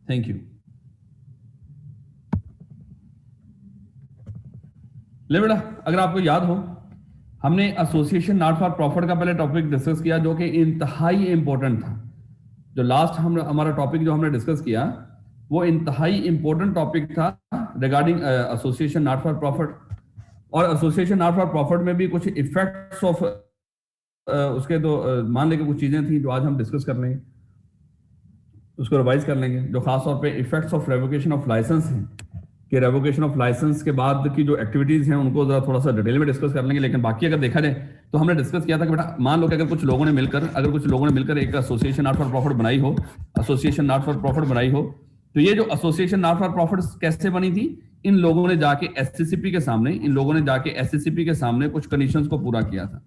Thank you. ले बेटा, अगर आपको याद हो हमने एसोसिएशन नॉट फॉर प्रॉफिट का पहले टॉपिक डिस्कस किया जो कि इंतहाई इंपॉर्टेंट था। जो लास्ट हमारा टॉपिक जो हमने डिस्कस किया वो इंतहाई इंपॉर्टेंट टॉपिक था regarding association not for profit. और एसोसिएशन नॉट फॉर प्रॉफिट में भी कुछ इफेक्ट्स ऑफ उसके तो मान लेके कुछ चीजें थी जो आज हम डिस्कस कर लेंगे, उसको रिवाइज कर लेंगे। जो खास तौर पे effects of revocation of licence हैं कि रेवोकेशन ऑफ लाइसेंस के बाद की जो एक्टिविटीज हैं उनको जरा थोड़ा सा डिटेल में डिस्कस कर लेंगे। लेकिन बाकी अगर देखा जाए तो हमने डिस्कस किया था कि बेटा मान लो कि अगर कुछ लोगों ने मिलकर एक एसोसिएशन नॉट फॉर प्रॉफिट बनाई हो, एसोसिएशन नॉट फॉर प्रॉफिट बनाई हो, तो ये जो एसोसिएशन नॉट फॉर प्रॉफिट कैसे बनी थी, इन लोगों ने जाके एससीसीपी के सामने कुछ कंडीशंस को पूरा किया था।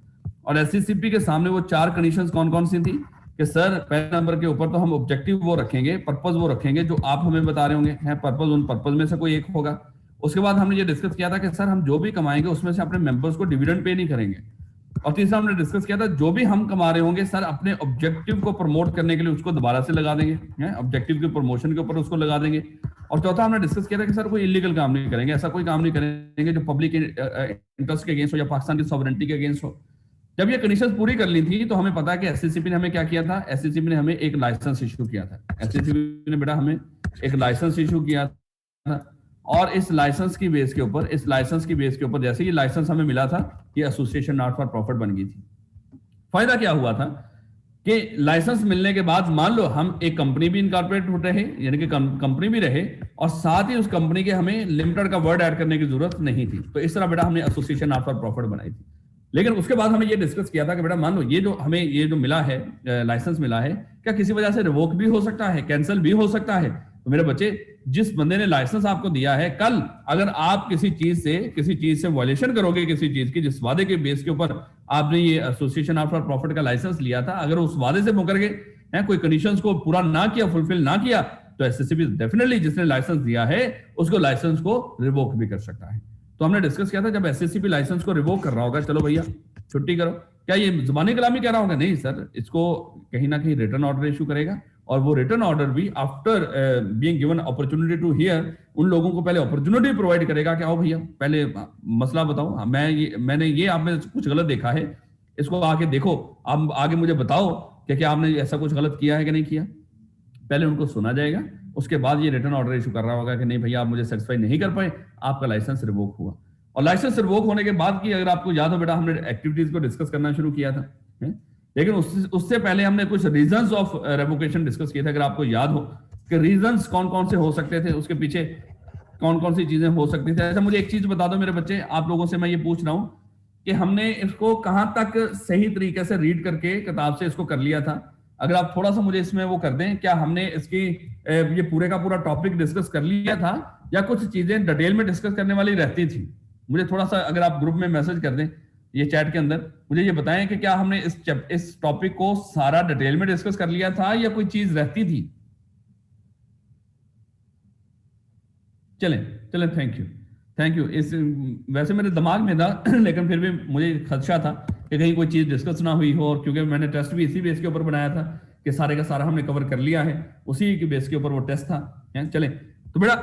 और एससीसीपी के सामने वो 4 कंडीशंस कौन कौन सी थी कि सर पहले नंबर के ऊपर तो हम ऑब्जेक्टिव वो रखेंगे, पर्पस वो रखेंगे जो आप हमें बता रहे होंगे हैं, पर्पस उन पर्पस में से कोई एक होगा। उसके बाद हमने ये डिस्कस किया था कि सर हम जो भी कमाएंगे उसमें से अपने मेंबर्स को डिविडेंड पे नहीं करेंगे। और तीसरा हमने डिस्कस किया था जो भी हम कमा रहे होंगे सर अपने ऑब्जेक्टिव को प्रमोट करने के लिए उसको दोबारा से लगा देंगे, ऑब्जेक्टिव की प्रमोशन के ऊपर उसको लगा देंगे। और चौथा हमने डिस्कस किया था कि सर कोई इलीगल काम नहीं करेंगे, ऐसा कोई काम नहीं करेंगे जो पब्लिक इंटरेस्ट के अगेंस्ट हो या पाकिस्तान की सॉवरेनिटी के अगेंस्ट हो। जब ये कंडीशंस पूरी कर ली थी तो हमें पता है कि एससीसीपी ने हमें क्या किया था, एससीसीपी ने हमें एक लाइसेंस इशू किया था। एससीसीपी ने बेटा हमें एक लाइसेंस इशू किया था और इस लाइसेंस की बेस के ऊपर जैसे ये लाइसेंस हमें मिला था ये एसोसिएशन नॉट फॉर प्रॉफिट बन गई थी। फायदा क्या हुआ था कि लाइसेंस मिलने के बाद मान लो हम एक कंपनी भी इनकॉर्पोरेट रहे, यानी कि कंपनी भी रहे और साथ ही उस कंपनी के हमें लिमिटेड का वर्ड ऐड करने की जरूरत नहीं थी। तो इस तरह बेटा हमने एसोसिएशन नॉट फॉर प्रॉफिट बनाई थी। लेकिन उसके बाद हमें ये डिस्कस किया था कि बेटा मान लो ये जो मिला है लाइसेंस मिला है, क्या किसी वजह से रिवोक भी हो सकता है, कैंसिल भी हो सकता है। तो मेरे बच्चे जिस बंदे ने लाइसेंस आपको दिया है, कल अगर आप किसी चीज से वायलेशन करोगे, किसी चीज की जिस वादे के बेस के ऊपर आपने ये एसोसिएशन नॉट फॉर प्रॉफिट का लाइसेंस लिया था, अगर उस वादे से मुकर गए, कोई कंडीशंस को पूरा ना किया, फुलफिल ना किया, तो एससीसीपी डेफिनेटली जिसने लाइसेंस दिया है उसको लाइसेंस को रिवोक भी कर सकता है। तो हमने डिस्कस किया था जब एससीसीपी लाइसेंस को रिवोक कर रहा होगा, चलो भैया छुट्टी करो, क्या ये जुबानी कलामी कह रहा होगा? नहीं सर, इसको कहीं ना कहीं रिटर्न ऑर्डर इशू करेगा और वो रिटर्न ऑर्डर भी after being given opportunity to hear उन लोगों को पहले अपॉर्चुनिटी प्रोवाइड करेगा कि आओ भैया पहले मसला बताओ, मैंने ये आप में कुछ गलत देखा है, इसको आके देखो, आप आगे मुझे बताओ कि क्या आपने ऐसा कुछ गलत किया है कि नहीं किया। पहले उनको सुना जाएगा, उसके बाद ये रिटर्न ऑर्डर इशू कर रहा होगा कि नहीं भैया आप मुझे सेटिस्फाई नहीं कर पाए, आपका लाइसेंस रिवोक हुआ। और लाइसेंस रिवोक होने के बाद की अगर आपको याद हो बेटा हमने एक्टिविटीज को डिस्कस करना शुरू किया था, लेकिन उससे पहले हमने कुछ रीजंस ऑफ रेवोकेशन डिस्कस किए थे। अगर आपको याद हो कि रीजंस कौन कौन से हो सकते थे, उसके पीछे कौन कौन सी चीजें हो सकती थी। ऐसा मुझे एक चीज बता दो मेरे बच्चे, आप लोगों से मैं ये पूछ रहा हूं कि हमने इसको कहां तक सही तरीके से रीड करके किताब से इसको कर लिया था। अगर आप थोड़ा सा मुझे इसमें वो कर दें, क्या हमने इसकी ये पूरे का पूरा टॉपिक डिस्कस कर लिया था या कुछ चीजें डिटेल में डिस्कस करने वाली रहती थी? मुझे थोड़ा सा अगर आप ग्रुप में मैसेज कर दें ये चैट के अंदर, मुझे ये बताएं कि क्या हमने इस टॉपिक को सारा डिटेल में डिस्कस कर लिया था या कोई चीज रहती थी। चलें थैंक यू। इस वैसे मेरे दिमाग में था लेकिन फिर भी मुझे खदशा था कि कहीं कोई चीज डिस्कस ना हुई हो, और क्योंकि मैंने टेस्ट भी इसी बेस के ऊपर बनाया था कि सारे का सारा हमने कवर कर लिया है, उसी के बेस के ऊपर वो टेस्ट था। चलें तो बेटा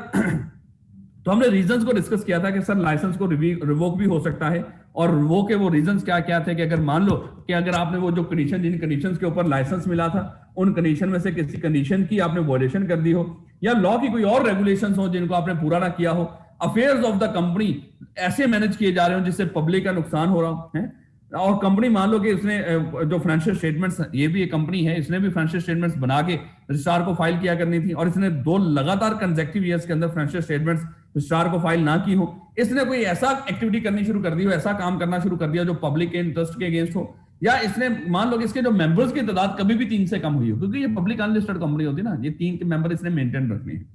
तो हमने रीजंस को डिस्कस किया था कि सर लाइसेंस को रिवोक भी हो सकता है, और रिवोक के वो रीजंस क्या क्या थे कि अगर मान लो कि अगर आपने वो जो कंडीशन जिन कंडीशंस के ऊपर लाइसेंस मिला था उन कंडीशन में से किसी कंडीशन की आपने वायलेशन कर दी हो, या लॉ की कोई और रेगुलेशंस हो जिनको आपने पूरा ना किया हो, अफेयर्स ऑफ द कंपनी ऐसे मैनेज किए जा रहे हो जिससे पब्लिक का नुकसान हो रहा है, और कंपनी मान लो कि इसने जो फाइनेंशियल स्टेटमेंट्स, ये भी एक कंपनी है, इसने भी फाइनेंशियल स्टेटमेंट्स बना के रजिस्ट्रार को फाइल किया करनी थी, और इसने 2 लगातार कंसेक्टिव ईयर्स के अंदर फाइनेंशियल स्टेटमेंट्स रजिस्ट्रार को फाइल ना की हो, इसने कोई ऐसा एक्टिविटी करनी शुरू कर दी हो, ऐसा काम करना शुरू कर दिया जो पब्लिक के इंटरेस्ट के अगेंस्ट हो, या इसने मान लो कि इसके जो मेंबर्स की तादाद कभी भी 3 से कम हुई हो, क्योंकि ये पब्लिक अनलिस्टेड कंपनी होती है ना, ये 3 के मेंबर इसने मेंटेन रखने हैं।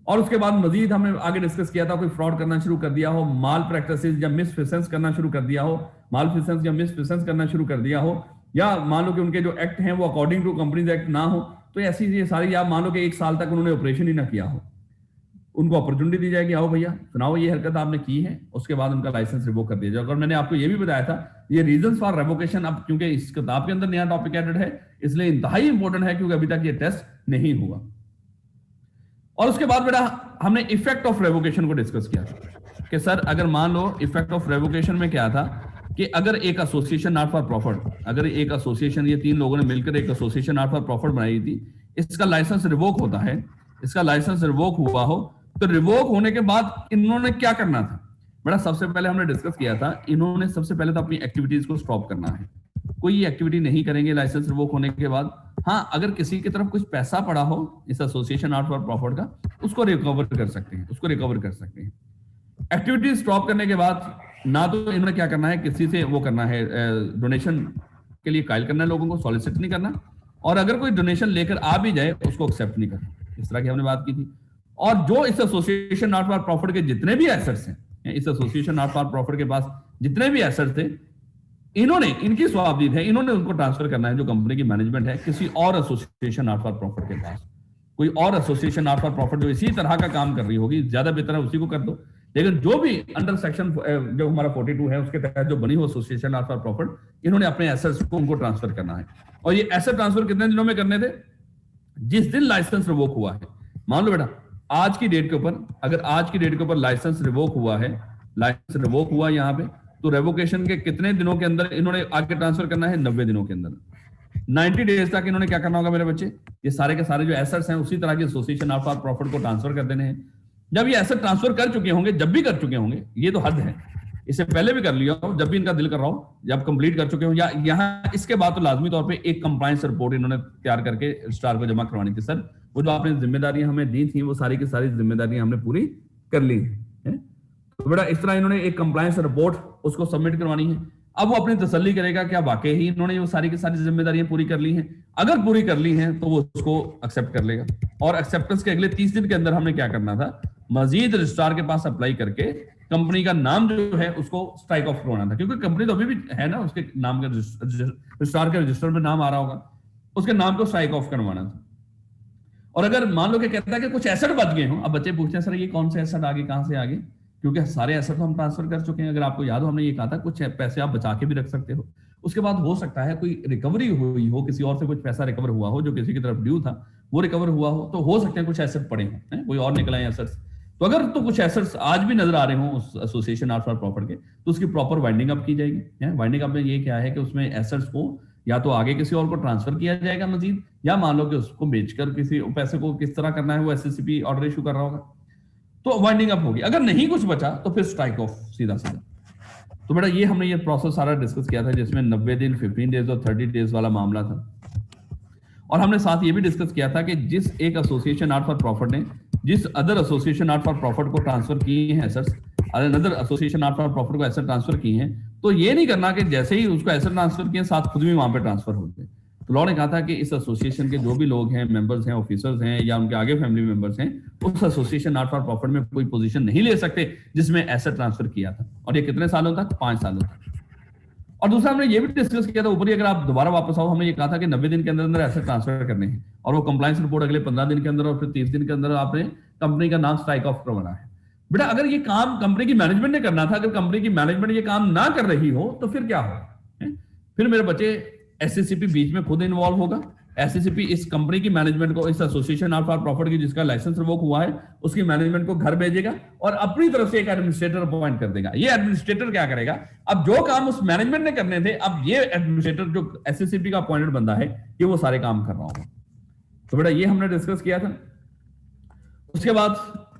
और उसके बाद मजीद हमने आगे डिस्कस किया था कोई फ्रॉड करना शुरू कर दिया हो, माल प्रैक्टिसेस या मिसफिशंस करना शुरू कर दिया हो, मालफिशंस या मिसफिशंस करना शुरू कर दिया हो, या मान लो कि उनके जो एक्ट हैं वो अकॉर्डिंग टू कंपनीज एक्ट ना हो, तो ऐसी ये सारी, या मान लो कि 1 साल तक उन्होंने ऑपरेशन ही ना किया हो, उनको अपॉर्चुनिटी दी जाएगी, आओ भैया सुनाओ ये हरकत आपने की है, उसके बाद उनका लाइसेंस रिवोक कर दिया जाएगा। और मैंने आपको ये भी बताया था ये रीजंस फॉर रेवोकेशन, अब क्योंकि इस किताब के अंदर नया टॉपिक एडेड है इसलिए इंतहाई इंपॉर्टेंट है, क्योंकि अभी तक ये टेस्ट नहीं हुआ। और उसके बाद बेटा हमने इफेक्ट ऑफ रेवोकेशन को डिस्कस किया कि सर अगर मान लो इफेक्ट ऑफ रेवोकेशन में क्या था कि अगर एक एसोसिएशन नॉट फॉर प्रॉफिट, अगर एक एसोसिएशन, ये 3 लोगों ने मिलकर एक एसोसिएशन नॉट फॉर प्रॉफिट बनाई थी, इसका लाइसेंस रिवोक होता है, इसका लाइसेंस रिवोक हुआ हो, तो रिवोक होने के बाद इन्होंने क्या करना था बेटा? सबसे पहले हमने डिस्कस किया था, इन्होंने सबसे पहले तो अपनी एक्टिविटीज को स्टॉप करना है, कोई एक्टिविटी नहीं करेंगे लाइसेंस रिवोक होने के बाद। हाँ, अगर किसी की तरफ कुछ पैसा पड़ा हो इस एसोसिएशन नॉट फॉर प्रॉफिट का, उसको रिकवर कर सकते हैं, उसको रिकवर कर सकते हैं। एक्टिविटी स्टॉप करने के बाद ना तो इन्होंने क्या करना है, किसी से वो करना है, डोनेशन के लिए कायल करना है, लोगों को सॉलिसिट नहीं करना, और अगर कोई डोनेशन लेकर आ भी जाए उसको एक्सेप्ट नहीं करना। इस तरह की हमने बात की थी। और जो इस एसोसिएशन नॉट फॉर प्रॉफिट के जितने भी एसेट्स हैं, इस एसोसिएशन नॉट फॉर प्रॉफिट के पास जितने भी एसेट्स थे, इन्होंने, इनकी स्वावधीन है, इन्होंने उनको ट्रांसफर करना है, जो कंपनी की मैनेजमेंट है, किसी और एसोसिएशन नॉट फॉर प्रॉफिट के पास। कोई और एसोसिएशन नॉट फॉर प्रॉफिट जो इसी तरह का काम कर रही होगी, ज्यादा बेहतर है उसी को कर दो। लेकिन जो भी अंडर सेक्शन जो हमारा 42 है उसके तहत जो बनी हो एसोसिएशन नॉट फॉर प्रॉफिट, इन्होंने अपने एसेट्स को उनको ट्रांसफर करना है। और ये एसेट ट्रांसफर कितने दिनों में करने थे? जिस दिन लाइसेंस रिवोक हुआ है। मान लो बेटा आज की डेट के ऊपर, अगर आज की डेट के ऊपर लाइसेंस रिवोक हुआ है, लाइसेंस रिवोक हुआ यहाँ पे, तो रेवोकेशन के कितने दिनों के अंदर इन्होंने आगे ट्रांसफर करना है? 90 दिनों के अंदर। 90 डेज तक इन्होंने क्या करना होगा मेरे बच्चे? ये सारे के सारे जो एसेट्स हैं उसी तरह के एसोसिएशन नॉट फॉर प्रॉफिट को ट्रांसफर कर देने हैं। जब ये एसेट ट्रांसफर कर चुके होंगे, जब भी कर चुके होंगे, ये तो हद है, इससे पहले भी कर लिया हो, जब भी इनका दिल कर रहा हो, जब कंप्लीट कर चुके हो, या यहाँ इसके बाद तो लाजमी तौर पे एक कंप्लायंस रिपोर्ट इन्होंने तैयार करके रजिस्ट्रार को जमा करवानी थी। सर वो जो आपने जिम्मेदारियां हमें दी थी, वो सारी की सारी जिम्मेदारियां हमने पूरी कर ली है। तो बेटा इस तरह इन्होंने एक कंप्लायंस रिपोर्ट उसको सबमिट करवानी है। अब वो अपनी तसल्ली करेगा क्या वाकई ही इन्होंने वो सारी की सारी जिम्मेदारियां पूरी कर ली हैं। अगर पूरी कर ली हैं तो वो उसको एक्सेप्ट कर लेगा, और एक्सेप्टेंस के अगले 30 दिन के अंदर हमने क्या करना था, मजीद रजिस्ट्रार के पास अप्लाई करके कंपनी का नाम जो है उसको स्ट्राइक ऑफ करवाना था, क्योंकि कंपनी तो अभी भी है ना, उसके नाम का रजिस्ट्रार के रजिस्टर में नाम आ रहा होगा, उसके नाम को स्ट्राइक ऑफ करवाना था। और अगर मान लो कि कहता है कि कुछ एसेट बच गए हो, अब बच्चे पूछते हैं सर ये कौन से एसेट आगे, कहां से आगे, क्योंकि सारे एसेट तो हम ट्रांसफर कर चुके हैं। अगर आपको याद हो हमने ये कहा था कुछ पैसे आप बचा के भी रख सकते हो, उसके बाद हो सकता है कोई रिकवरी हुई हो, किसी और से कुछ पैसा रिकवर हुआ हो जो किसी की तरफ ड्यू था, वो रिकवर हुआ हो, तो हो सकते हैं कुछ एसेट पड़े हैं, कोई और निकला है एसेट्स। तो अगर तो कुछ एसेट्स आज भी नजर आ रहे हो उस एसोसिएशन नॉट फॉर प्रॉफिट के, तो उसकी प्रॉपर वाइंडिंग अप की जाएगी। वाइंडिंग अप में ये क्या है कि उसमें एसेट्स को या तो आगे किसी और को ट्रांसफर किया जाएगा मजीद, या मान लो कि उसको बेचकर किसी पैसे को किस तरह करना है, वो एससीपी ऑर्डर इशू कर रहा होगा, तो वाइंडिंग अप होगी। अगर नहीं कुछ बचा तो फिर स्ट्राइक ऑफ सीधा सीधा। तो बेटा ये हमने ये प्रोसेस सारा डिस्कस किया था, जिसमें 90 दिन, 15 डेज और 30 डेज वाला मामला था। और हमने साथ ये भी डिस्कस किया था कि जिस एक एसोसिएशन नॉट फॉर प्रॉफिट ने जिस other association not for profit को ट्रांसफर किए हैं assets, other association not for profit को एसेट ट्रांसफर किए हैं, तो ये नहीं करना कि जैसे ही उसको एसेट ट्रांसफर किए साथ खुद भी वहां पे ट्रांसफर होते हैं। तो लॉ ने कहा था कि इस एसोसिएशन के जो भी लोग हैं, मेंबर्स हैं, ऑफिसर्स हैं, या उनके आगे फैमिली मेंबर्स हैं, उस एसोसिएशन नॉट फॉर प्रॉफिट में कोई पोजीशन नहीं ले सकते जिसमें एसेट ट्रांसफर किया था। और ये कितने सालों तक? 5 सालों तक। और दूसरा हमने ये भी डिस्कस किया था ऊपर ही, अगर आप दोबारा वापस आओ, हमने ये कहा था कि 90 दिन के अंदर अंदर एसेट ट्रांसफर करने हैं, और वो कंप्लायंस रिपोर्ट अगले 15 दिन के अंदर और फिर 30 दिन के अंदर आपने कंपनी का नाम स्ट्राइक ऑफ करवाना है। बेटा अगर ये काम कंपनी की मैनेजमेंट ने करना था, अगर कंपनी की मैनेजमेंट ये काम ना कर रही हो तो फिर क्या हो? फिर मेरे बच्चे एससीसीपी बीच में खुद इन्वॉल्व होगा। एससीसीपी इस कंपनी की मैनेजमेंट को, इस एसोसिएशन नॉट फॉर प्रॉफिट की जिसका लाइसेंस रिवोक हुआ है, उसकी मैनेजमेंट को घर भेजेगा और अपनी तरफ से एक एडमिनिस्ट्रेटर अपॉइंट कर देगा। ये एडमिनिस्ट्रेटर क्या करेगा? अब जो काम उस मैनेजमेंट ने करने थे, अब ये एडमिनिस्ट्रेटर जो एससीसीपी का अपॉइंटेड बंदा है, ये वो सारे काम कर रहा होगा। तो बेटा ये हमने डिस्कस किया था। उसके बाद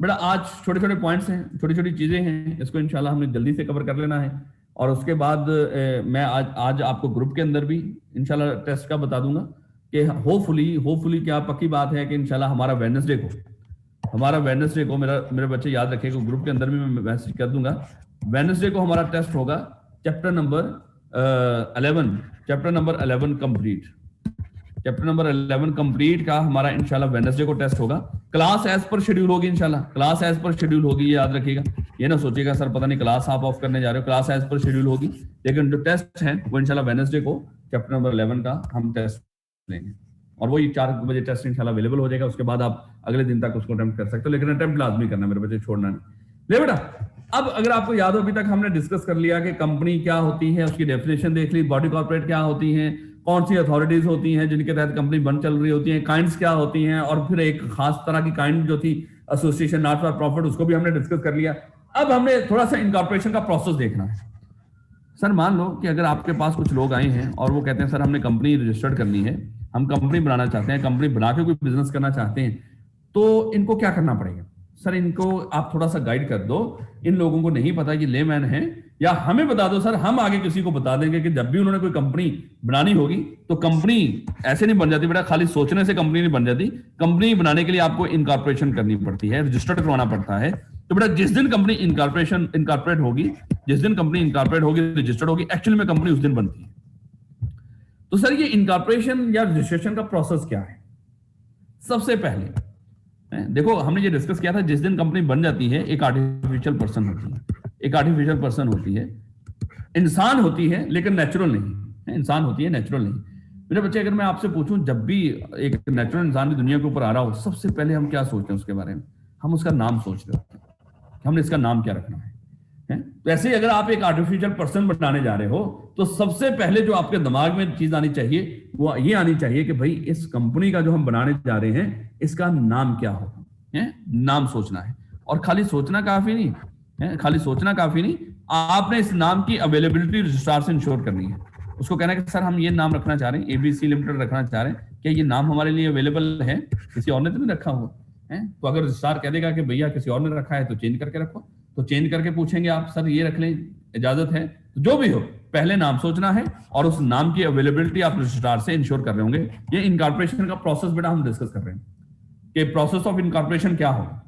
बेटा आज छोटे छोटे पॉइंट्स हैं, छोटी छोटी चीजें हैं, इसको इंशाल्लाह हमने जल्दी से कवर कर लेना है। और उसके बाद मैं आज आपको ग्रुप के अंदर भी इंशाल्लाह टेस्ट का बता दूंगा कि होपफुली क्या पक्की बात है कि इंशाल्लाह हमारा वेडनेसडे को मेरे बच्चे याद रखेंगे, ग्रुप के अंदर भी मैं मैसेज कर दूंगा। वेडनेसडे को हमारा टेस्ट होगा chapter number 11 complete. Chapter number 11 complete का हमारा इंशाल्लाह वेडनेसडे को टेस्ट होगा। क्लास एज पर शेड्यूल होगी, इंशाल्लाह क्लास एज पर शेड्यूल होगी, याद रखिएगा। ये ना सोचिएगा सर पता नहीं क्लास आप ऑफ करने जा रहे हो, क्लास एज पर शेड्यूल होगी। लेकिन जो टेस्ट है वो इंशाल्लाह वेडनेसडे को चैप्टर नंबर 11 का हम टेस्ट लेंगे, और वही 4 बजे टेस्ट इंशाल्लाह अवेलेबल हो जाएगा। उसके बाद आप अगले दिन तक उसको अटेम्प्ट कर सकते हो, लेकिन अटेम्प्ट लाजमी करना, मेरे बच्चे छोड़ना नहीं। ले बेटा अब अगर आपको याद हो, अभी तक हमने डिस्कस कर लिया कि कंपनी क्या होती है, उसकी डेफिनेशन देख ली, बॉडी कॉर्पोरेट क्या होती है, कौन सी अथॉरिटीज होती हैं जिनके तहत कंपनी बंद चल रही होती है, काइंड्स क्या होती हैं, और फिर एक खास तरह की काइंड जो थी एसोसिएशन नॉट फॉर प्रॉफिट, उसको भी हमने डिस्कस कर लिया। अब हमने थोड़ा सा इनकॉर्पोरेशन का प्रोसेस देखना है। सर मान लो कि अगर आपके पास कुछ लोग आए हैं और वो कहते हैं सर हमने कंपनी रजिस्टर्ड करनी है, हम कंपनी बनाना चाहते हैं, कंपनी बना के कोई बिजनेस करना चाहते हैं, तो इनको क्या करना पड़ेगा? सर इनको आप थोड़ा सा गाइड कर दो, इन लोगों को नहीं पता कि लेमैन है, या हमें बता दो सर, हम आगे किसी को बता देंगे कि जब भी उन्होंने कोई कंपनी बनानी होगी तो कंपनी ऐसे नहीं बन जाती बेटा, खाली सोचने से कंपनी नहीं बन जाती। कंपनी बनाने के लिए आपको इनकॉर्पोरेशन करनी पड़ती है, रजिस्टर्ड करवाना पड़ता है। तो बेटा जिस दिन कंपनी इनकॉर्पोरेट होगी, जिस दिन कंपनी इनकॉर्पोरेट होगी, रजिस्टर्ड होगी, एक्चुअली में कंपनी उस दिन बनती है। तो सर ये इनकॉर्पोरेशन या रजिस्ट्रेशन का प्रोसेस क्या है? सबसे पहले देखो हमने ये डिस्कस किया था, जिस दिन कंपनी बन जाती है एक आर्टिफिशियल पर्सन होती है, एक आर्टिफिशियल पर्सन होती है, इंसान होती है लेकिन नेचुरल नहीं, इंसान होती है नेचुरल नहीं। मेरे बच्चे अगर मैं आपसे पूछूं, जब भी एक नेचुरल इंसान की दुनिया के ऊपर आ रहा हो, सबसे पहले हम क्या सोचते हैं उसके बारे में? हम उसका नाम सोच रहे होते हैं, हमने इसका नाम क्या रखना है। तो ऐसे ही अगर आप एक आर्टिफिशियल पर्सन बनाने जा रहे हो, तो सबसे पहले जो आपके दिमाग में चीज आनी चाहिए वो ये आनी चाहिए कि भाई इस कंपनी का जो हम बनाने जा रहे हैं इसका नाम क्या होगा। नाम सोचना है, और खाली सोचना काफी नहीं है, खाली सोचना काफी नहीं, आपने इस नाम की अवेलेबिलिटी रजिस्ट्रार से इंश्योर करनी है। उसको कहना है कि सर हम ये नाम रखना चाह रहे हैं, एबीसी लिमिटेड रखना चाह रहे हैं, क्या ये नाम हमारे लिए अवेलेबल है? किसी और ने तो नहीं रखा हुआ है? तो अगर रजिस्ट्रार कह देगा कि भैया किसी और ने रखा है तो चेंज करके रखो, तो चेंज करके पूछेंगे आप सर ये रख लें, इजाजत है? तो जो भी हो पहले नाम सोचना है, और उस नाम की अवेलेबिलिटी आप रजिस्ट्रार से इंश्योर कर रहे होंगे। ये इनकॉर्पोरेशन का प्रोसेस बेटा हम डिस्कस कर रहे हैं कि प्रोसेस ऑफ इनकॉर्पोरेशन क्या होगा।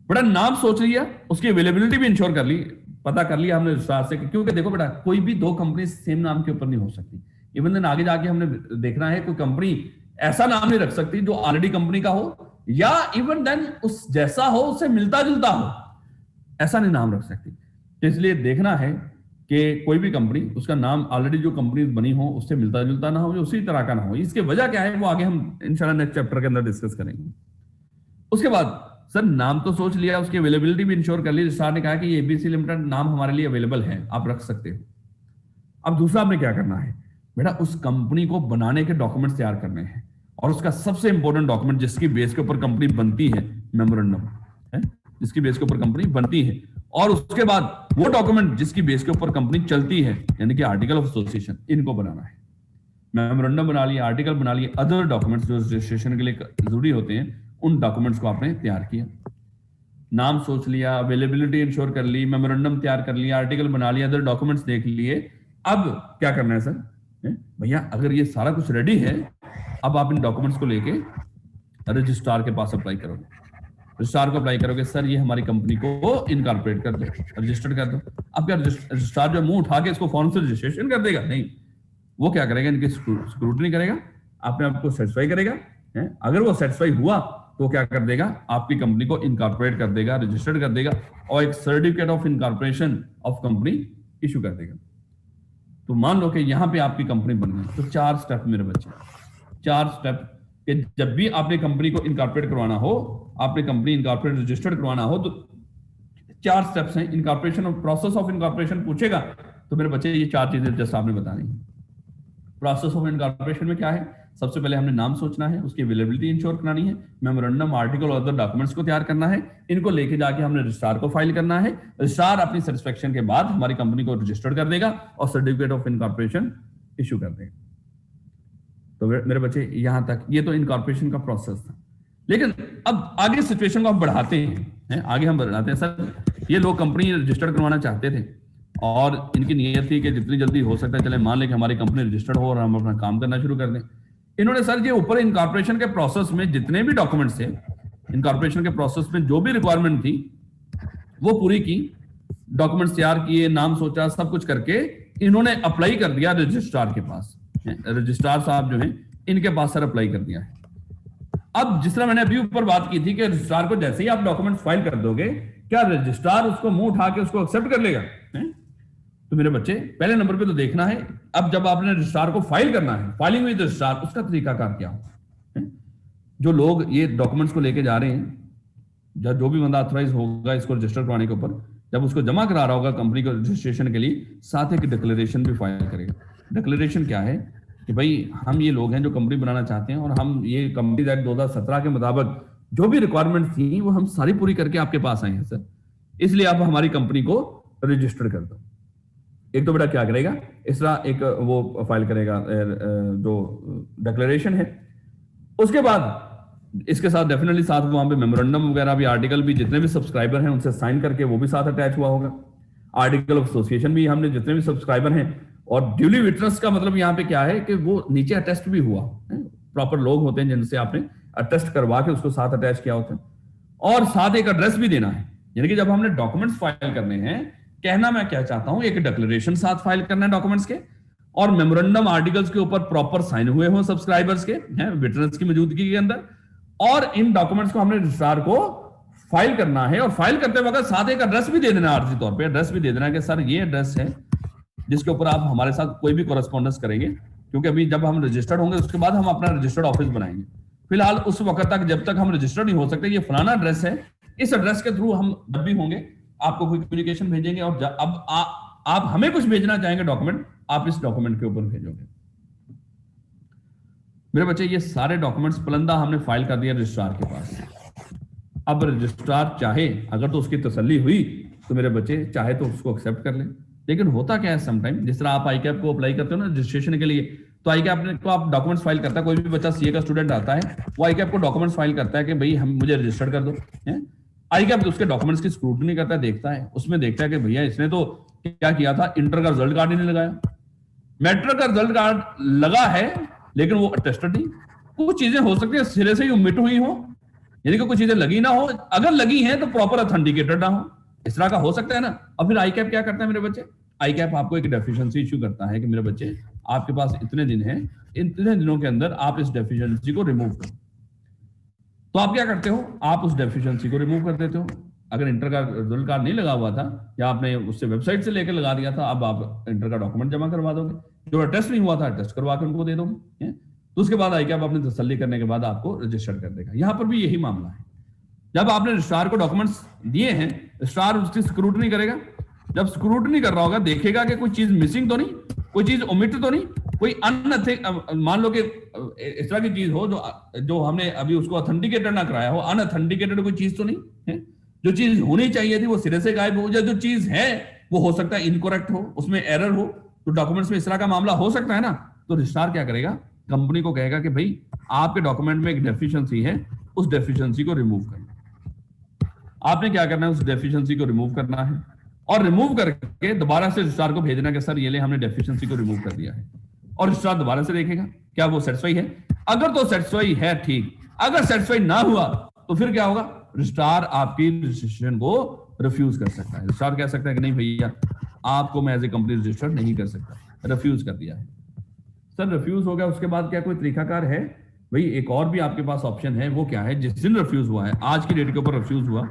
बेटा नाम सोच लिया, उसकी अवेलेबिलिटी भी इंश्योर कर ली, पता कर लिया हमने रजिस्ट्रार से, क्योंकि देखो बेटा कोई भी दो कंपनी सेम नाम के ऊपर नहीं हो सकती। इवन देन आगे जाके हमने देखना है कोई कंपनी ऐसा नाम नहीं रख सकती जो ऑलरेडी कंपनी का हो, या इवन देन उस जैसा हो, उससे मिलता जुलता हो, ऐसा नहीं नाम रख सकती। तो इसलिए देखना है कि कोई भी कंपनी, उसका नाम ऑलरेडी जो कंपनी बनी हो उससे मिलता जुलता ना हो, उसी तरह का ना हो। इसकी वजह क्या है वो आगे हम इंशाल्लाह नेक्स्ट चैप्टर के अंदर डिस्कस करेंगे। उसके बाद सर नाम तो सोच लिया, उसकी अवेलेबिलिटी भी इंश्योर कर ली, रजिस्ट्रार ने कहा कि ये एबीसी लिमिटेड नाम हमारे लिए अवेलेबल है, आप रख सकते हो। अब दूसरा आपने क्या करना है बेटा, उस कंपनी को बनाने के डॉक्यूमेंट्स तैयार करने हैं, और उसका सबसे इंपॉर्टेंट डॉक्यूमेंट जिसकी बेस के ऊपर कंपनी बनती है, मेमोरेंडम है, जिसकी बेस के ऊपर कंपनी बनती है। और उसके बाद वो डॉक्यूमेंट जिसकी बेस के ऊपर कंपनी चलती है, यानी कि आर्टिकल ऑफ एसोसिएशन, इनको बनाना है। मेमोरेंडम बना लिया, आर्टिकल बना लिया, अदर डॉक्यूमेंट्स जो रजिस्ट्रेशन के लिए जरूरी होते हैं, उन डॉक्यूमेंट्स को आपने तैयार किया। नाम सोच लिया, अवेलेबिलिटी इंश्योर कर ली, मेमोरेंडम तैयार कर लिया, आर्टिकल बना लिया, अदर डॉक्यूमेंट्स देख लिए। अब क्या करना है सर? भैया अगर ये सारा कुछ रेडी है, अब आप इन डॉक्यूमेंट्स को लेके रजिस्ट्रार के पास अप्लाई करोगे। रजिस्ट्रार को अप्लाई करोगे, सर ये हमारी कंपनी को इनकॉर्पोरेट कर दो, रजिस्टर्ड कर दो। अब क्या रजिस्ट्रार जो मुंह उठा के इसको फॉर्म से रजिस्ट्रेशन कर देगा? नहीं, वो क्या करेगा, इनकी स्क्रूटनी करेगा, अपने आप को सेटिस्फाई करेगा। अगर वो सेटिस्फाई हुआ तो क्या कर देगा, आपकी कंपनी को इनकॉर्पोरेट कर देगा, रजिस्टर्ड कर देगा, और एक certificate of incorporation of company issue कर देगा। तो मान लो कि यहां पे आपकी कंपनी बन गई। तो 4 स्टेप मेरे बच्चे, 4 स्टेप कि जब भी आपने कंपनी को इनकॉर्पोरेट करवाना हो, आपने कंपनी इनकॉर्पोरेट रजिस्टर्ड करवाना हो, तो 4 स्टेप्स हैं। इनकॉर्पोरेशन और प्रोसेस ऑफ इनकॉर्पोरेशन पूछेगा तो मेरे बच्चे ये 4 चीजें जैसे आपने बतानी है। प्रोसेस ऑफ इनकॉर्पोरेशन में क्या है? सबसे पहले हमने नाम सोचना है, उसकी अवेलेबिलिटी इंश्योर करानी है, मेमोरेंडम, आर्टिकल और अदर डॉक्यूमेंट्स को तैयार करना है, इनको लेके जाके हमने रजिस्ट्रार को फाइल करना है। रजिस्ट्रार अपनी सेटिस्फेक्शन के बाद हमारी कंपनी को रजिस्टर्ड कर देगा और सर्टिफिकेट ऑफ इनकॉर्पोरेशन इशू कर देगा। तो मेरे बच्चे यहां तक ये तो इनकॉर्पोरेशन का प्रोसेस था। लेकिन अब आगे सिचुएशन को हम बढ़ाते हैं, आगे हम बढ़ाते हैं। सर ये लोग कंपनी रजिस्टर्ड करवाना चाहते थे और इनकी नीयत थी कि जितनी जल्दी हो सकता है चले मान लें कि हमारी कंपनी रजिस्टर्ड हो और हम अपना काम करना शुरू कर दें। इन्होंने सर ये ऊपर इनकॉर्पोरेशन के प्रोसेस में जितने भी डॉक्यूमेंट्स थे, इनकॉर्पोरेशन के प्रोसेस में जो भी रिक्वायरमेंट थी वो पूरी की, डॉक्यूमेंट्स तैयार किए, नाम सोचा, सब कुछ करके इन्होंने अप्लाई कर दिया रजिस्ट्रार के पास। रजिस्ट्रार साहब जो हैं इनके पास सर अप्लाई कर दिया है। अब जिस तरह मैंने अभी ऊपर बात की थी कि रजिस्ट्रार को जैसे ही आप डॉक्यूमेंट्स फाइल कर दोगे, क्या रजिस्ट्रार उसको मुंह उठा के उसको एक्सेप्ट कर लेगा? तो मेरे बच्चे पहले नंबर पे तो देखना है, अब जब आपने रजिस्ट्रार को फाइल करना है, फाइलिंग विद रजिस्ट्रार, उसका तरीकाकार क्या हो। जो लोग ये डॉक्यूमेंट्स को लेके जा रहे हैं, जो भी बंदा ऑथराइज होगा इसको रजिस्टर करवाने के ऊपर, जब उसको जमा करा रहा होगा कंपनी को रजिस्ट्रेशन के लिए, साथ एक डिक्लेरेशन भी फाइल करेगा। डिक्लेरेशन क्या है कि भाई हम ये लोग हैं जो कंपनी बनाना चाहते हैं और हम ये कंपनी एक्ट 2017 के मुताबिक जो भी रिक्वायरमेंट थी वो हम सारी पूरी करके आपके पास आए हैं सर, इसलिए आप हमारी कंपनी को रजिस्टर कर दो। एक तो बेटा क्या करेगा, इस तरह एक वो फाइल करेगा जो डिक्लेरेशन है, उसके बाद इसके साथ डेफिनेटली साथ वहां पे मेमोरेंडम वगैरह भी, आर्टिकल भी, जितने भी सब्सक्राइबर हैं उनसे साइन करके वो भी साथ अटैच हुआ होगा। आर्टिकल ऑफ एसोसिएशन भी हमने जितने भी सब्सक्राइबर हैं, और ड्यूली विटनेस का मतलब यहाँ पे क्या है कि वो नीचे अटेस्ट भी हुआ, प्रॉपर लोग होते हैं जिनसे आपने अटेस्ट करवा के उसको साथ अटैच किया होता है, और साथ एक एड्रेस भी देना है। यानी कि जब हमने डॉक्यूमेंट्स फाइल करने हैं, कहना मैं क्या चाहता हूं, एक डिक्लेरेशन साथ फाइल करना है डॉक्यूमेंट्स के, और मेमोरेंडम आर्टिकल्स के ऊपर प्रॉपर साइन हुए हों सब्सक्राइबर्स के, हैं विटनेस की मौजूदगी के अंदर, और इन डॉक्यूमेंट्स को हमने रजिस्ट्रार को फाइल करना है, और फाइल करते वक्त साथ एक एड्रेस भी दे देना, आर्जी तौर पे एड्रेस भी दे देना कि सर ये एड्रेस है जिसके ऊपर आप हमारे साथ कोई भी कोरेस्पॉन्डेंस करेंगे, क्योंकि अभी जब हम रजिस्टर्ड होंगे उसके बाद हम अपना रजिस्टर्ड ऑफिस बनाएंगे। फिलहाल उस वक्त तक जब तक हम रजिस्टर्ड नहीं हो सकते, ये फलाना एड्रेस है, इस एड्रेस के थ्रू हम जब भी होंगे आपको कोई कम्युनिकेशन भेजेंगे, और अब आप हमें कुछ भेजना चाहेंगे डॉक्यूमेंट, आप इस डॉक्यूमेंट के ऊपर भेजोगे। मेरे बच्चे ये सारे डॉक्यूमेंट्स पलंदा हमने फाइल कर दिया रजिस्ट्रार के पास। अब रजिस्ट्रार चाहे, अगर तो उसकी तसल्ली हुई तो मेरे बच्चे चाहे तो उसको एक्सेप्ट कर ले, लेकिन होता क्या है समटाइम, जिस तरह आप आईकैप को अप्लाई करते हो ना रजिस्ट्रेशन के लिए, तो आईकैप को आप डॉक्यूमेंट्स फाइल करता है, कोई भी बच्चा सीए का स्टूडेंट आता है वो आईकैप को डॉक्यूमेंट्स फाइल करता है कि भाई हम मुझे रजिस्टर्ड कर दो। आईकैप उसके डॉक्यूमेंट्स की स्क्रूटनी करता है, देखता है, उसमें देखता है कि भैया इसने तो क्या किया था, इंटर का रिजल्ट कार्ड ही नहीं लगाया, मैट्रिक का रिजल्ट कार्ड लगा है लेकिन वो अटेस्टेड नहीं, कुछ चीजें हो सकती है सिरे से ही ओमिट हुई हो, यानी कि कुछ चीजें लगी ना हो, अगर लगी हैं तो प्रॉपर ऑथेंटिकेटेड ना हो, इस तरह का हो सकता है ना। अब फिर आईकैप क्या करता है मेरे बच्चे, आईकैप आपको एक डेफिशिएंसी इशू करता है कि मेरे बच्चे आपके पास इतने दिन हैं, इतने दिनों के अंदर आप इस डेफिशिएंसी को रिमूव करो। तो आप क्या करते हो, आप उस डेफिशिएंसी को रिमूव कर देते हो। अगर इंटर का रिजल्ट कार्ड नहीं लगा हुआ था या आपने उससे वेबसाइट से लेकर लगा दिया था, अब आप इंटर का डॉक्यूमेंट जमा करवा दोगे, जो टेस्ट नहीं हुआ था टेस्ट करवा के उनको दे दोगे, तो उसके बाद आईकैप अपनी तसल्ली करने के बाद आपको रजिस्टर कर देगा। यहां पर भी यही मामला है, जब आपने रजिस्ट्रार को डॉक्यूमेंट्स दिए हैं, रजिस्ट्रार उसकी स्क्रूटनी करेगा, जब स्क्रूटनी कर रहा होगा देखेगा कि कोई चीज मिसिंग तो नहीं, कोई चीज ओमिट तो नहीं, कोई मान लो कि इस तरह की चीज हो जो हमने अभी उसको ऑथेंटिकेटेड ना कराया हो, अनऑथेंटिकेटेड कोई चीज तो नहीं है, जो चीज होनी चाहिए थी वो सिरे से गायब हो, जो चीज है वो हो सकता है इनकरेक्ट हो, उसमें एरर हो, तो डॉक्यूमेंट्स में इस तरह का मामला हो सकता है ना। तो रजिस्ट्रार क्या करेगा, कंपनी को कहेगा कि भाई आपके डॉक्यूमेंट में एक डेफिशिएंसी है, उस डेफिशिएंसी को रिमूव करना। आपने क्या करना है, उस डेफिशिएंसी को रिमूव करना है, और रिमूव करके दोबारा से रजिस्ट्रार को भेजना कि सर ये ले हमने डेफिशिएंसी को रिमूव कर दिया है, और रजिस्ट्रार दोबारा से देखेगा क्या वो सेटिस्फाई है, अगर तो सेटिस्फाई है ठीक, अगर सेटिस्फाई ना हुआ तो फिर क्या होगा, रजिस्ट्रार आपकी रजिस्ट्रेशन को रिफ्यूज कर सकता है। रजिस्ट्रार कह सकता है कि नहीं भैया आपको मैं एज ए कंपनी रजिस्टर नहीं कर सकता, रिफ्यूज कर दिया है। सर रिफ्यूज हो गया, उसके बाद क्या कोई तरीकाकार है? भाई एक और भी आपके पास ऑप्शन है, वो क्या है, जिस दिन रिफ्यूज हुआ है, आज की डेट के ऊपर रिफ्यूज हुआ,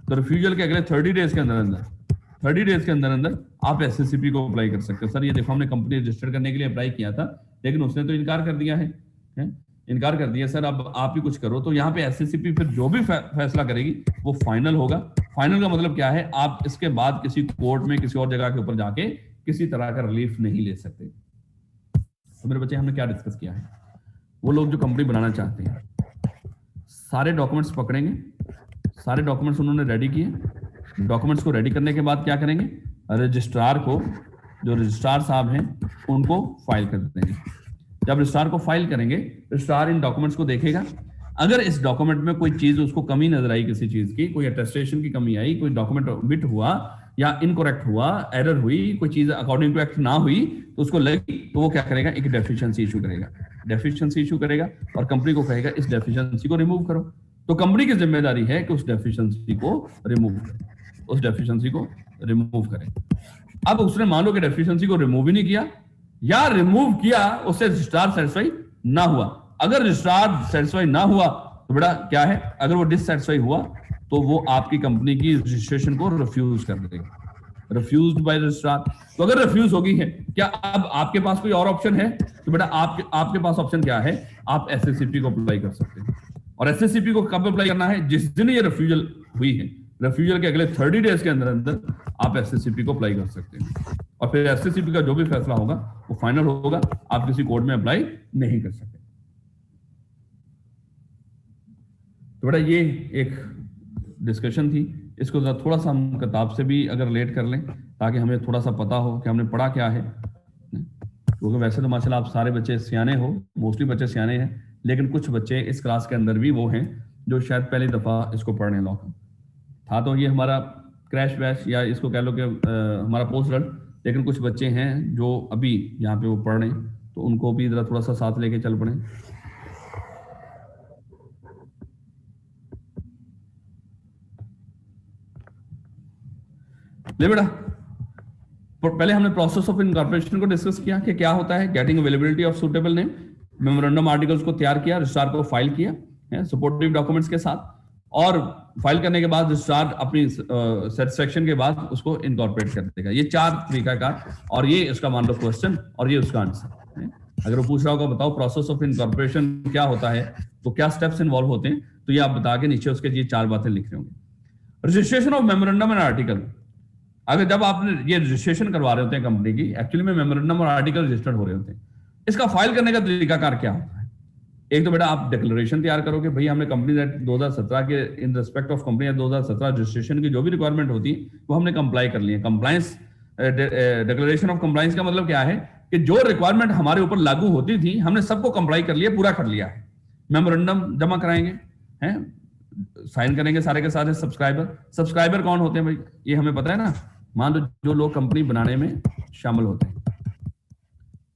तो रिफ्यूजल के अगले 30 डेज के अंदर आप एसएससीपी को अप्लाई कर सकते हो। सर ये देखो हमने कंपनी रजिस्टर करने के लिए अप्लाई किया था लेकिन उसने तो इनकार कर दिया है, इनकार कर दिया, सर अब आप ही कुछ करो। तो यहाँ पे एसएससीपी फिर जो भी फैसला करेगी वो फाइनल होगा। फाइनल का मतलब क्या है, आप इसके बाद किसी कोर्ट में किसी और जगह के ऊपर जाके किसी तरह का रिलीफ नहीं ले सकते। तो मेरे बच्चे हमने क्या डिस्कस किया है, वो लोग जो कंपनी बनाना चाहते हैं सारे डॉक्यूमेंट्स पकड़ेंगे, सारे डॉक्यूमेंट्स उन्होंने रेडी किए, डॉक्यूमेंट्स को रेडी करने के बाद क्या करेंगे, रजिस्ट्रार को, जो रजिस्ट्रार साहब हैं उनको फाइल कर देंगे। जब रजिस्ट्रार को फाइल करेंगे, रजिस्ट्रार इन डॉक्यूमेंट्स को देखेगा, अगर इस डॉक्यूमेंट में कोई चीज उसको कमी नजर आई, किसी चीज की कोई अटेस्टेशन की कमी आई, कोई डॉक्यूमेंट ओमिट हुआ या इनकरेक्ट हुआ, एरर हुई, कोई चीज अकॉर्डिंग टू एक्ट ना हुई तो उसको लगी, तो वो क्या करेगा, एक डेफिशिएंसी इशू करेगा और कंपनी को कहेगा इस डेफिशिएंसी को रिमूव करो। तो कंपनी की जिम्मेदारी है कि उस डेफिशिएंसी को रिमूव करें। अब उसने मान लो कि डेफिशिएंसी को रिमूव ही नहीं किया या रिमूव किया, उससे रजिस्ट्रार सेटिस्फाई ना हुआ। अगर रजिस्ट्रार सेटिस्फाई ना हुआ तो बेटा क्या है, अगर वो डिससेटिस्फाई हुआ तो वो आपकी कंपनी की रजिस्ट्रेशन को रिफ्यूज कर देगा, रिफ्यूज्ड बाय रजिस्ट्रार। तो अगर रिफ्यूज होगी है, क्या अब आपके पास कोई और ऑप्शन है? तो बेटा आपके पास ऑप्शन क्या है, आप एसएससीपी को अप्लाई कर सकते हैं। और एसएससीपी को कब अप्लाई करना है, जिस दिन ये रिफ्यूजल हुई है, रिफ्यूजल के अगले 30 डेज के अंदर आप एसएससीपी को अप्लाई कर सकते हैं। और फिर एससीसीपी का जो भी फैसला होगा वो फाइनल होगा, आप किसी कोर्ट में अप्लाई नहीं कर सकते। तो बेटा ये एक डिस्कशन थी, इसको थोड़ा सा हम किताब से भी अगर रिलेट कर लें ताकि हमें थोड़ा सा पता हो कि हमने पढ़ा क्या है, क्योंकि वैसे तो माशाल्लाह आप सारे बच्चे सियाने हो, मोस्टली बच्चे सियाने हैं, लेकिन कुछ बच्चे इस क्लास के अंदर भी वो हैं जो शायद पहली दफा इसको पढ़ रहे हैं। लॉ था तो ये हमारा क्रैश वैश या इसको कह लो कि हमारा पोस्ट रन, लेकिन कुछ बच्चे हैं जो अभी यहाँ पे वो पढ़ रहे हैं, तो उनको भी जरा थोड़ा सा साथ लेके चल पड़े। ले बेटा, पहले हमने प्रोसेस ऑफ इनकॉर्पोरेशन को डिस्कस किया कि क्या होता है, getting availability of suitable name, memorandum articles को तैयार किया, रजिस्ट्रार को फाइल किया है सपोर्टिव डॉक्यूमेंट्स के साथ, और फाइल करने के बाद रजिस्ट्रार अपनी सेटिस्फेक्शन के बाद उसको इनकॉर्पोरेट कर देगा। ये 4 तरीका का, और ये इसका मान लो क्वेश्चन और ये उसका आंसर। अगर वो पूछ रहा होगा बताओ प्रोसेस ऑफ इनकॉर्पोरेशन क्या होता है, तो क्या स्टेप्स इन्वॉल्व होते हैं, तो ये आप बता के नीचे उसके ये 4 बातें लिख रहे होंगे। Registration of memorandum and article, अगर जब आपने ये रजिस्ट्रेशन करवा रहे होते हैं कंपनी की, एक्चुअली में मेमोरेंडम और आर्टिकल रजिस्टर्ड हो रहे होते हैं, इसका फाइल करने का तरीकाकार क्या होता है? एक तो बेटा आप डिक्लेरेशन तैयार करोगे, भाई हमने कंपनी एक्ट 2017 के in respect of company 2017 registration की जो भी रिक्वायरमेंट होती है वो हमने कंप्लाई कर ली है। कंप्लायंस डिक्लेरेशन ऑफ कंप्लायंस का मतलब क्या है कि जो रिक्वायरमेंट हमारे ऊपर लागू होती थी हमने सबको कंप्लाई कर लिया, पूरा कर लिया है। मेमोरेंडम जमा कराएंगे, हैं साइन करेंगे सारे के सारे सब्सक्राइबर कौन होते हैं भाई, ये हमें पता है ना। मान लो जो लोग कंपनी बनाने में शामिल होते हैं,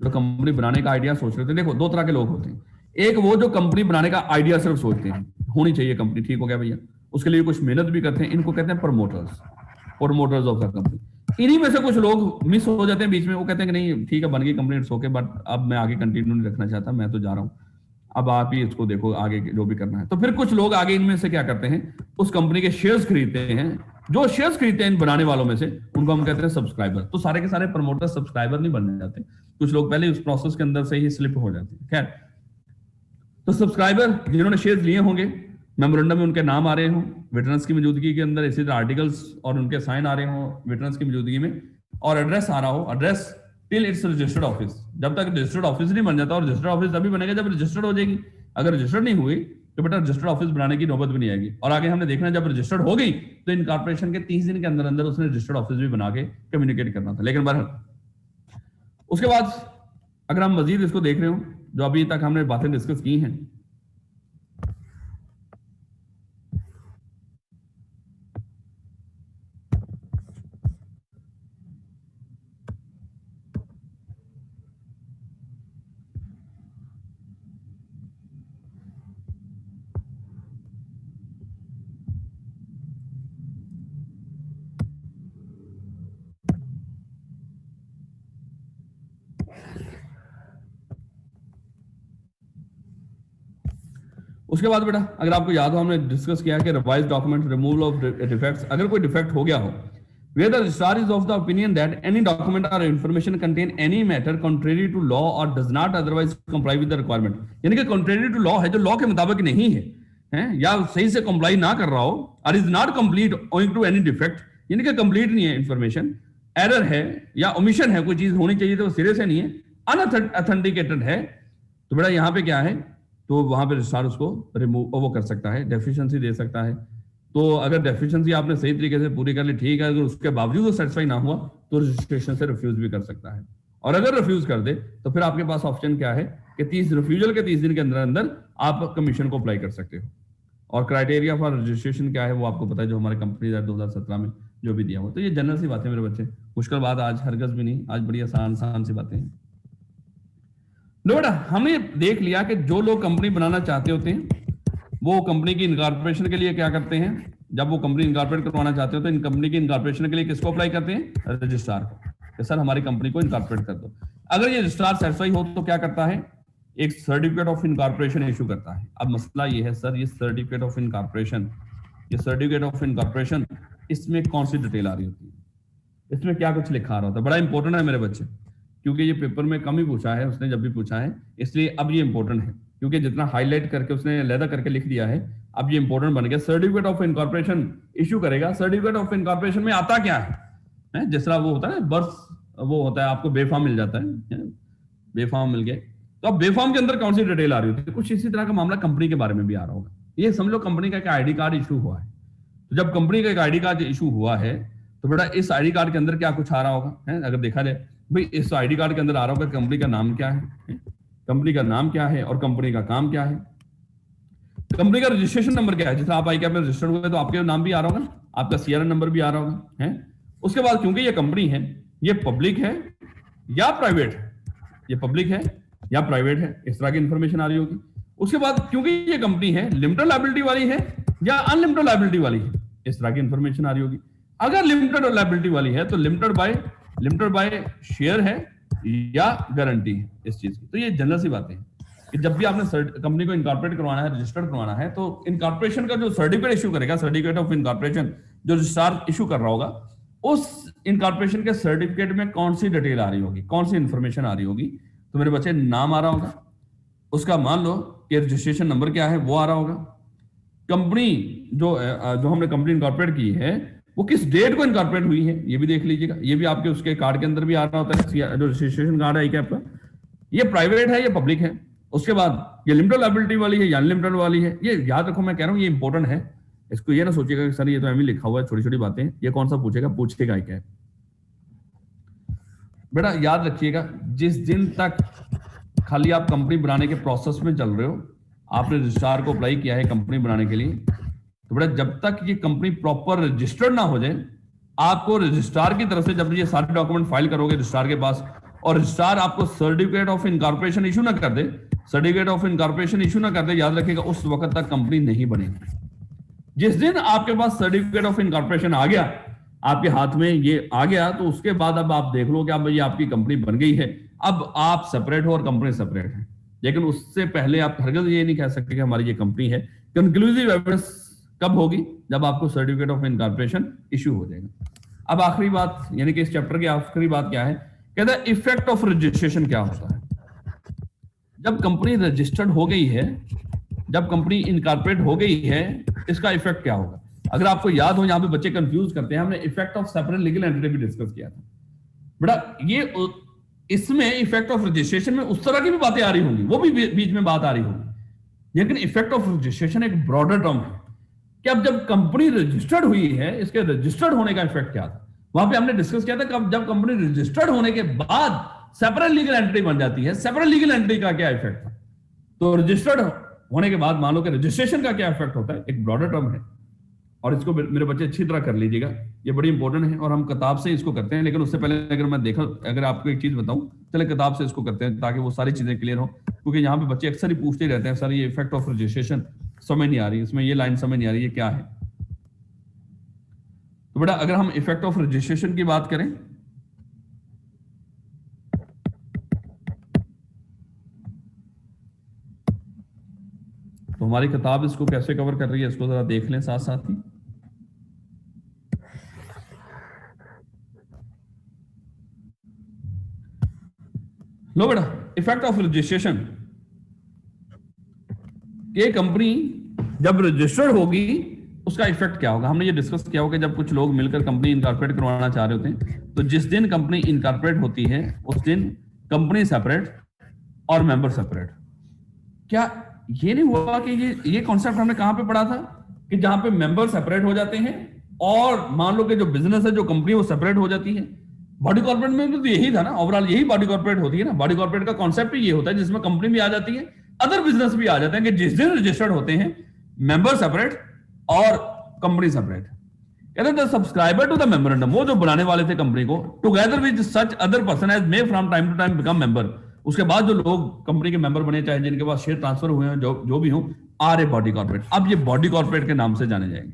जो कंपनी बनाने का आइडिया सोच रहे थे, देखो 2 तरह के लोग होते हैं। एक वो जो कंपनी बनाने का आइडिया सिर्फ सोचते हैं, होनी चाहिए कंपनी, ठीक हो गया भैया, उसके लिए कुछ मेहनत भी करते हैं, इनको कहते हैं प्रमोटर्स ऑफ द कंपनी। इन्हीं में से कुछ लोग मिस हो जाते हैं बीच में, वो कहते हैं कि नहीं ठीक है बन गई कंपनी, इट्स ओके, बट अब मैं आगे कंटिन्यू नहीं रखना चाहता, मैं तो जा रहा हूं, अब आप ही इसको देखो आगे जो भी करना है। तो फिर कुछ लोग आगे इनमें से क्या करते हैं, उस कंपनी के शेयर्स खरीदते हैं। जो शेयर्स खरीदते हैं इन बनाने वालों में से, उनको हम कहते हैं सब्सक्राइबर। तो सारे के सारे प्रमोटर सब्सक्राइबर नहीं बन जाते, कुछ लोग पहले उस प्रोसेस के अंदर से ही स्लिप हो जाते हैं। खैर, तो सब्सक्राइबर जिन्होंने शेयर्स लिए होंगे, मेमोरेंडम में उनके नाम आ रहे हों विटनेस की मौजूदगी के अंदर, इसी तरह आर्टिकल्स और उनके साइन आ रहे हों विटनेस की मौजूदगी में, और एड्रेस आ रहा हो, address till it's registered office. जब तक रजिस्टर्ड ऑफिस नहीं बन जाता, और रजिस्टर्ड ऑफिस तभी बनेगा जब रजिस्टर्ड हो जाएगी। अगर रजिस्टर्ड नहीं हुई तो बेटा रजिस्टर्ड ऑफिस बनाने की नौबत भी नहीं आएगी। और आगे हमने देखना जब रजिस्टर्ड हो गई तो इनकॉर्पोरेशन के 30 दिन के अंदर अंदर उसने रजिस्टर्ड ऑफिस भी बना के कम्युनिकेट करना था। लेकिन बहरहाल उसके बाद अगर हम मजीद इसको देख रहे हो, जो अभी तक हमने बातें डिस्कस की हैं, उसके बाद बेटा अगर आपको याद हो हमने डिस्कस किया कि revise document, removal of defects, अगर कोई डिफेक्ट हो गया हो, where the registrar is of the opinion that any document or information contain any matter contrary to law or does not otherwise comply with the requirement, यानी कि contrary to law है, जो law के मुताबिक नहीं है, हैं या सही से कंप्लाई ना कर रहा हो, और is not complete owing to any defect, यानी कि कंप्लीट नहीं है इंफॉर्मेशन, एरर है या ओमिशन है, कोई चीज होनी चाहिए तो सिरे से नहीं है, अनऑथेंटिकेटेड है, तो बेटा यहाँ पे क्या है, तो वहां पे रजिस्ट्रार उसको रिमूव वो कर सकता है, डेफिशिएंसी दे सकता है। तो अगर डेफिशिएंसी आपने सही तरीके से पूरी कर ली, ठीक है, अगर उसके बावजूद वो सेटिस्फाई ना हुआ तो रजिस्ट्रेशन से रिफ्यूज भी कर सकता है। और अगर रिफ्यूज कर दे तो फिर आपके पास ऑप्शन क्या है कि 30 रिफ्यूजल के 30 दिन के अंदर अंदर आप कमीशन को अप्लाई कर सकते हो। और क्राइटेरिया फॉर रजिस्ट्रेशन क्या है वो आपको पता है, जो हमारे कंपनी 2017 में जो भी दिया हुआ। तो ये जनरल सी बातें मेरे बच्चे, मुश्किल बात आज हरगज भी नहीं, आज बड़ी आसान सी बातें हैं। लो बेटा, हमने देख लिया कि जो लोग कंपनी बनाना चाहते होते हैं वो कंपनी की इनकॉर्पोरेशन के लिए क्या करते हैं, जब वो कंपनी इनकॉर्पोरेट करवाना चाहते हो तो इन कंपनी की इनकॉर्पोरेशन के लिए किसको अप्लाई करते हैं, रजिस्ट्रार को, कि सर हमारी कंपनी को इनकॉर्पोरेट कर दो। अगर ये रजिस्ट्रार सेटिस्फाई हो तो क्या करता है, एक सर्टिफिकेट ऑफ इनकॉर्पोरेशन इशू करता है। अब मसला ये है सर, ये सर्टिफिकेट ऑफ इनकॉर्पोरेशन, ये सर्टिफिकेट ऑफ इनकॉर्पोरेशन, इसमें कौन सी डिटेल आ रही होती है, इसमें क्या कुछ लिखा आ रहा होता है। बड़ा इंपॉर्टेंट है मेरे बच्चे, क्योंकि ये पेपर में कम ही पूछा है उसने, जब भी पूछा है, इसलिए अब ये इंपॉर्टेंट है, क्योंकि जितना हाईलाइट करके उसने लैदा करके लिख दिया है, अब ये इंपॉर्टेंट बन गया। सर्टिफिकेट ऑफ इनकॉर्पोरेशन इशू करेगा। सर्टिफिकेट ऑफ इनकॉर्पोरेशन में आता क्या है, जिस तरह वो होता है बर्थ वो होता है, आपको बेफाम मिल जाता है, बेफाम मिल गए, तो अब बेफाम के अंदर कौन सी डिटेल आ रही होती है? कुछ इसी तरह का मामला कंपनी के बारे में भी आ रहा होगा। ये समझ लो कंपनी का एक आईडी कार्ड इशू हुआ है, तो जब कंपनी का एक आईडी कार्ड इशू हुआ है तो बेटा इस आईडी कार्ड के अंदर क्या कुछ आ रहा होगा, है? अगर देखा जाए भाई इस आईडी कार्ड के अंदर आ रहा होगा कंपनी का नाम क्या है, कंपनी का नाम क्या है और कंपनी का काम क्या है, कंपनी का रजिस्ट्रेशन नंबर क्या है, जैसे आप आईकैप में रजिस्टर्ड हुए तो आपके नाम भी आ रहा होगा, आपका सीआरएन नंबर भी आ रहा होगा, है? उसके बाद क्योंकि ये कंपनी है, ये पब्लिक है या प्राइवेट है, ये पब्लिक है या प्राइवेट है, इस तरह की इंफॉर्मेशन आ रही होगी। उसके बाद क्योंकि ये कंपनी है लिमिटेड लायबिलिटी वाली है या अनलिमिटेड लायबिलिटी वाली है, इस तरह की इंफॉर्मेशन आ रही होगी। अगर लिमिटेड लायबिलिटी वाली है तो लिमिटेड बाय शेयर है या गारंटी है इस चीज की। तो ये जनरल सी बातें हैं कि जब भी आपने कंपनी को इनकॉर्पोरेट करवाना है, रजिस्टर्ड करवाना है, तो इनकॉर्पोरेशन का जो सर्टिफिकेट इशू करेगा, सर्टिफिकेट ऑफ इनकॉर्पोरेशन जो रजिस्ट्रार इशू कर रहा होगा, उस इनकॉर्पोरेशन के सर्टिफिकेट में कौन सी डिटेल आ रही होगी, कौन सी इंफॉर्मेशन आ रही होगी? तो मेरे बच्चे नाम आ रहा होगा, उसका मान लो कि रजिस्ट्रेशन नंबर क्या है वो आ रहा होगा, कंपनी जो हमने कंपनी इनकॉर्पोरेट की है वो किस डेट को इनकॉर्पोरेट हुई है ये भी देख लीजिएगा, ये भी आपके उसके कार्ड के अंदर भी आ रहा होता है, जो रजिस्ट्रेशन कार्ड है आईकैप का, ये प्राइवेट है या पब्लिक है। उसके बाद ये लिमिटेड लायबिलिटी वाली है या अनलिमिटेड वाली है, ये याद रखो, मैं कह रहा हूं ये इंपॉर्टेंट है। इसको ये ना सोचिएगा कि सर ये तो एम लिखा हुआ है, छोटी छोटी बातें, ये कौन सा पूछेगा आईकैप। बेटा याद रखिएगा, जिस दिन तक खाली आप कंपनी बनाने के प्रोसेस में चल रहे हो, आपने रजिस्ट्रार को अप्लाई किया है कंपनी बनाने के लिए, तो बेटा जब तक ये कंपनी प्रॉपर रजिस्टर्ड ना हो जाए, आपको रजिस्ट्रार की तरफ से जब ये सारे डॉक्यूमेंट फाइल करोगे रजिस्ट्रार के पास और रजिस्ट्रार आपको सर्टिफिकेट ऑफ इनकॉर्पोरेशन इशू ना कर दे, याद रखिएगा उस वक्त तक कंपनी नहीं बनेगी। जिस दिन आपके पास सर्टिफिकेट ऑफ इनकॉर्पोरेशन आ गया, आपके हाथ में ये आ गया, तो उसके बाद अब आप देख लो कि अब ये आपकी कंपनी बन गई है, अब आप सेपरेट हो और कंपनी सेपरेट है। लेकिन उससे पहले आप हरगिज़ ये नहीं कह सकते कि हमारी ये कंपनी है। कंक्लूसिव एविडेंस कब होगी? जब आपको सर्टिफिकेट ऑफ इनकॉर्पोरेशन इशू हो जाएगा। अब आखिरी बात, यानी कि इस चैप्टर की आखिरी बात क्या है, कहता है इफेक्ट ऑफ रजिस्ट्रेशन क्या होता है। जब कंपनी रजिस्टर्ड हो गई है, जब कंपनी इनकॉर्पोरेट हो गई है, इसका इफेक्ट क्या होगा? अगर आपको याद हो, यहां पे बच्चे कंफ्यूज करते हैं, हमने effect of separate legal entity भी डिस्कस किया था बेटा। ये इसमें इफेक्ट ऑफ रजिस्ट्रेशन में उस तरह की भी बातें आ रही होंगी, वो भी बीच में बात आ रही होगी, लेकिन इफेक्ट ऑफ रजिस्ट्रेशन एक ब्रॉडर टर्म है कि अब जब कंपनी रजिस्टर्ड हुई है, इसके रजिस्टर्ड होने का इफेक्ट क्या था। वहां पे हमने डिस्कस किया था कि जब कंपनी रजिस्टर्ड होने के बाद सेपरेट लीगल एंटिटी बन जाती है, सेपरेट लीगल एंटिटी का क्या इफेक्ट था। तो रजिस्टर्ड होने के बाद मान लो कि रजिस्ट्रेशन का क्या इफेक्ट होता है, एक ब्रॉडर टर्म है, और इसको मेरे बच्चे अच्छी तरह कर लीजिएगा, ये बड़ी इंपॉर्टेंट है और हम किताब से इसको करते हैं। लेकिन उससे पहले अगर आपको एक चीज बताऊं, चले किताब से इसको करते हैं ताकि वो सारी चीजें क्लियर हो, क्योंकि यहाँ पे बच्चे अक्सर ही पूछते रहते हैं, सर ये इफेक्ट ऑफ रजिस्ट्रेशन समझ नहीं आ रही, इसमें ये लाइन समझ नहीं आ रही, ये क्या है। तो बेटा अगर हम इफेक्ट ऑफ रजिस्ट्रेशन की बात करें, तो हमारी किताब इसको कैसे कवर कर रही है, इसको जरा देख लें साथ साथ ही। लो बेटा, इफेक्ट ऑफ रजिस्ट्रेशन, ये कंपनी जब रजिस्टर्ड होगी उसका इफेक्ट क्या होगा। हमने ये डिस्कस किया होगा, जब कुछ लोग मिलकर कंपनी इनकॉर्पोरेट करवाना चाह रहे होते हैं, तो जिस दिन कंपनी इनकॉर्पोरेट होती है उस दिन कंपनी सेपरेट और मेंबर सेपरेट। क्या ये नहीं हुआ कि ये कॉन्सेप्ट हमने कहां पे पढ़ा था कि जहां पे मेंबर सेपरेट हो जाते हैं और मान लो कि जो बिजनेस है, जो कंपनी, वो सेपरेट हो जाती है। बॉडी कॉर्पोरेट में तो यही था ना, ओवरऑल यही बॉडी कॉर्पोरेट होती है ना। बॉडी कॉर्पोरेट का कॉन्सेप्ट ही ये होता है जिसमें कंपनी भी आ जाती है, अदर बिजनेस भी आ जाते हैं, कि जिस दिन रजिस्टर्ड होते हैं मेंबर सेपरेट और कंपनी सेपरेट। कहते हैं सब्सक्राइबर टू द मेमोरेंडम, वो जो बनाने वाले थे कंपनी को, together with such other person as may from time to time become member. उसके बाद जो लोग कंपनी के मेंबर बने, चाहे जिनके पास शेयर ट्रांसफर हुए हैं, जो भी हो, आर ए बॉडी कॉर्पोरेट। अब ये बॉडी कॉर्पोरेट के नाम से जाने जाएंगे।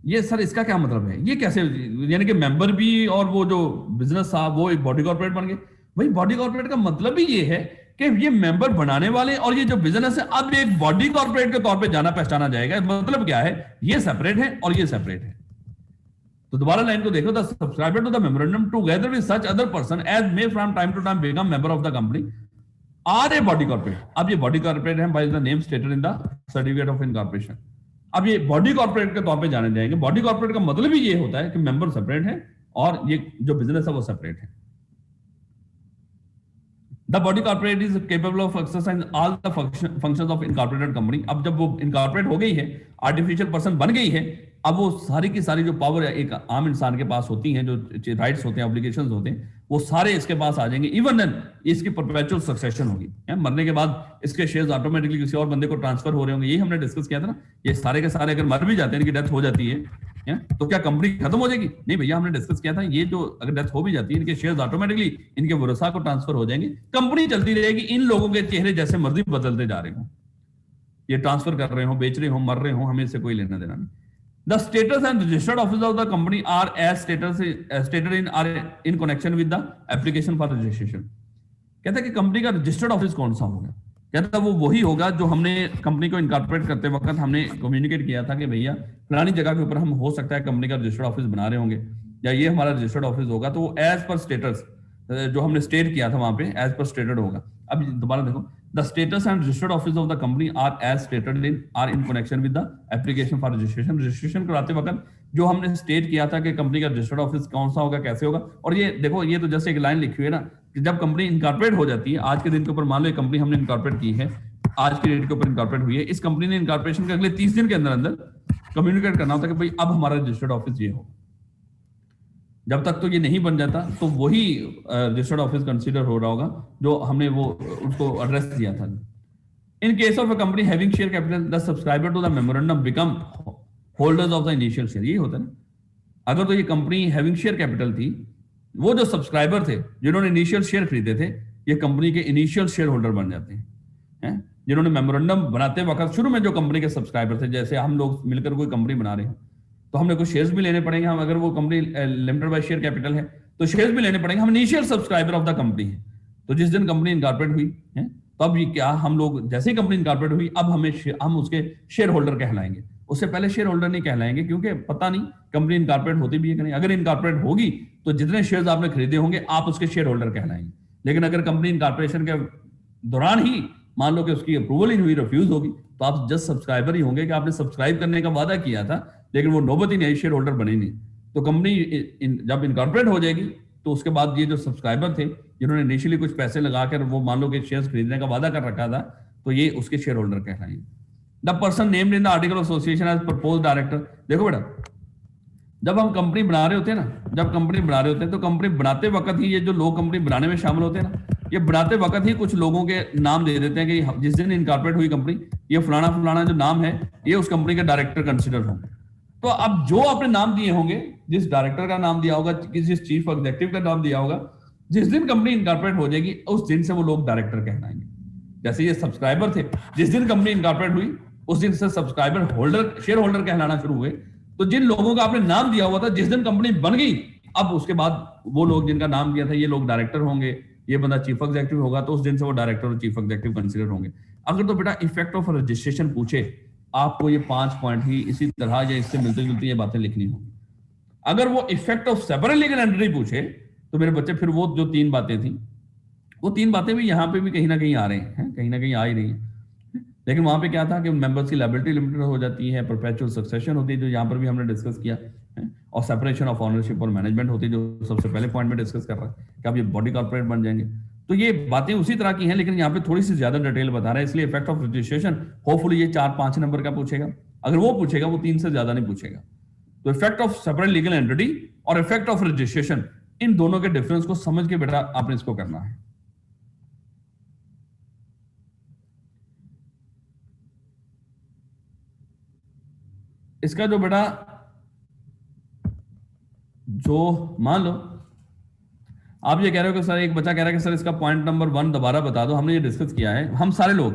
ये सर इसका क्या मतलब है, ये कैसे, यानी कि मेंबर भी और वो जो बिजनेस था वो एक बॉडी कॉर्पोरेट बन गए। भाई बॉडी कॉर्पोरेट का मतलब भी ये है कि ये मेंबर बनाने वाले और ये जो बिजनेस है अब एक बॉडी कॉर्पोरेट के तौर पे जाना पहचाना जाएगा। मतलब क्या है, ये सेपरेट है और ये सेपरेट है। तो दोबारा लाइन को देखो, the subscriber to the memorandum together with such other person as may from time to time become member of the company are a body corporate. अब ये बॉडी कॉर्पोरेट है by the name stated in the certificate of incorporation. अब ये body corporate के तौर पे जाने जाएंगे। बॉडी कॉर्पोरेट का मतलब ही ये होता है कि मेंबर सेपरेट है और ये जो बिजनेस है वो सेपरेट है। The body corporate is capable of exercise all the functions of incorporated company. अब जब वो इनकॉर्पोरेट हो गई है, आर्टिफिशियल पर्सन बन गई है, अब वो सारी की सारी जो पावर एक आम इंसान के पास होती हैं, जो राइट्स होते हैं, ऑब्लिगेशंस होते हैं, वो सारे इसके पास आ जाएंगे। इवन देन इसकी परपेचुअल सक्सेशन होगी, मरने के बाद इसके शेयर्स ऑटोमेटिकली किसी और बंदे को ट्रांसफर हो रहे होंगे। यही हमने डिस्कस किया था ना, ये सारे के सारे अगर मर भी जाते हैं, इनकी डेथ हो जाती है, तो क्या कंपनी खत्म हो जाएगी? नहीं भैया, हमने डिस्कस किया था ये जो अगर डेथ हो भी जाती है, इनके शेयर्स ऑटोमेटिकली इनके वरसा को ट्रांसफर हो जाएंगे, कंपनी चलती रहेगी। इन लोगों के चेहरे जैसे मर्जी बदलते जा रहे हो, ये ट्रांसफर कर रहे हो, बेच रहे हो, मर रहे हो, हमें इससे कोई लेना देना नहीं। The status and registered office of the company are as stated in connection with the application for registration। कहता है कि कंपनी का रजिस्टर्ड ऑफिस कौन सा होगा? कहता है वो वही होगा जो हमने कंपनी को इनकॉर्पोरेट करते वक्त हमने कम्युनिकेट किया था कि भैया फलानी जगह के ऊपर हम हो सकता है कंपनी का रजिस्टर्ड ऑफिस बना रहे होंगे, या ये हमारा रजिस्टर्ड ऑफिस होगा, तो वो एज पर स्टेटस जो हमने स्टेट किया था वहां पे एज पर स्टेटेड होगा। अब दोबारा देखो, the status and registered office of the company are as stated in connection with the application for registration। Registration कराते वक्त जो हमने स्टेट किया था कि कंपनी का रजिस्टर्ड ऑफिस कौन सा होगा, कैसे होगा। और ये देखो, ये तो जैसे एक लाइन लिखी हुई है ना कि जब कंपनी इनकॉर्पोरेट हो जाती है, आज के दिन के ऊपर मान लो कंपनी हमने इनकॉर्पोरेट की है, आज की डेट के ऊपर इनकॉर्पोरेट हुई है, इस कंपनी ने इनकॉर्पोरेशन के अगले 30 दिन के अंदर अंदर कम्युनिकेट करना होता है कि भाई अब हमारा रजिस्टर्ड ऑफिस ये हो। जब तक तो ये नहीं बन जाता तो वही रजिस्टर्ड ऑफिस कंसीडर हो रहा होगा जो हमने वो उसको एड्रेस दिया था। In case of a company having share capital, the subscriber to the memorandum become holders of the initial share. यही होता है ना, अगर तो ये कंपनी हैविंग शेयर कैपिटल थी, वो जो सब्सक्राइबर थे जिन्होंने इनिशियल शेयर खरीदे थे, ये कंपनी के इनिशियल शेयर होल्डर बन जाते हैं। जिन्होंने मेमोरेंडम बनाते वक्त शुरू में जो कंपनी के सब्सक्राइबर थे, जैसे हम लोग मिलकर कोई कंपनी बना रहे हैं तो हमने कुछ शेयर्स भी लेने पड़ेंगे। हम अगर वो company limited by share capital है तो शेयर्स भी लेने पड़ेंगे। हम initial subscriber of the company है। तो जिस दिन कंपनी इनकॉर्पोरेट हुई है, तो अब ये क्या, हम लोग जैसे ही कंपनी इनकॉर्पोरेट हुई, अब हम उसके शेयर होल्डर कहलाएंगे। उससे पहले शेयर होल्डर नहीं कहलाएंगे, क्योंकि पता नहीं कंपनी इनकॉर्पोरेट होती भी है कि नहीं। अगर इनकॉर्पोरेट होगी तो जितने शेयर्स आपने खरीदे होंगे आप उसके शेयर होल्डर कहलाएंगे। लेकिन अगर कंपनी इनकॉर्पोरेशन के दौरान ही मान लो कि उसकी अप्रूवल ही हुई, रिफ्यूज होगी, तो आप जस्ट सब्सक्राइबर ही होंगे कि आपने सब्सक्राइब करने का वादा किया था, लेकिन वो नौबत ही नहीं, शेयर होल्डर बने नहीं। तो कंपनी जब इनकॉर्पोरेट हो जाएगी तो उसके बाद ये जो सब्सक्राइबर थे जिन्होंने इनिशियली कुछ पैसे लगाकर वो मान लो कि शेयर्स खरीदने का वादा कर रखा था, तो ये उसके शेयर होल्डर कहलाएंगे। The person named in the article of association as proposed director. देखो बेटा, जब हम कंपनी बना रहे होते हैं ना, जब कंपनी बना रहे होते हैं तो कंपनी बनाते वक्त ही ये जो लोग कंपनी बनाने में शामिल होते हैं ना, ये बनाते वक्त ही कुछ लोगों के नाम दे देते हैं कि जिस दिन इनकॉर्पोरेट हुई कंपनी, ये फलाना फलाना जो नाम है ये उस कंपनी का डायरेक्टर कंसिडर होंगे। तो अब जो आपने नाम दिए होंगे, जिस डायरेक्टर का नाम दिया होगा, जिस चीफ एग्जीक्यूटिव का नाम दिया होगा, जिस दिन कंपनी इनकॉर्पोरेट हो जाएगी उस दिन से वो लोग डायरेक्टर कहलाएंगे। जैसे ये सब्सक्राइबर थे, जिस दिन कंपनी इनकॉर्पोरेट हुई उस दिन से सब्सक्राइबर होल्डर, शेयर होल्डर कहलाना शुरू हुए। तो जिन लोगों का आपने नाम दिया हुआ था, जिस दिन कंपनी बन गई, अब उसके बाद वो लोग जिनका नाम दिया था ये लोग डायरेक्टर होंगे, ये बंदा चीफ एग्जीक्यूटिव होगा, तो उस दिन से वो डायरेक्टर और चीफ एग्जीक्यूटिव कंसीडर होंगे। अगर तो बेटा इफेक्ट ऑफ रजिस्ट्रेशन पूछे, आपको ये 5 पॉइंट ही इसी तरह या इससे मिलते जुलती ये बातें लिखनी होंगी। अगर वो effect of separate legal entity पूछे तो मेरे बच्चे फिर वो जो 3 बातें थी, वो 3 बातें भी यहाँ पे भी कहीं ना कहीं आ रहे हैं, कहीं ना कहीं आ ही रही हैं। लेकिन वहां पे क्या था कि मेंबर्स की लायबिलिटी लिमिटेड हो जाती है, परपेचुअल सक्सेशन होती है जो यहाँ पर भी हमने डिस्कस किया है, और सेपरेशन ऑफ ऑनरशिप और मैनेजमेंट होती है जो सबसे पहले पॉइंट में डिस्कस कर रहा है कि आप ये बॉडी कॉर्पोरेट बन जाएंगे। तो ये बातें उसी तरह की हैं, लेकिन यहाँ पे थोड़ी सी ज्यादा डिटेल बता रहा है, इसलिए इफेक्ट ऑफ रजिस्ट्रेशन होपफुली ये 4-5 नंबर का पूछेगा। अगर वो पूछेगा वो 3 से ज्यादा नहीं पूछेगा। तो effect of separate legal entity और इफेक्ट ऑफ रजिस्ट्रेशन, इन दोनों के डिफरेंस को समझ के बेटा आपने इसको करना है। इसका जो बेटा जो मान लो आप ये कह रहे हो कि सर, एक बच्चा कह रहा है कि सर इसका पॉइंट नंबर 1 दोबारा बता दो। हमने ये डिस्कस किया है, हम सारे लोग,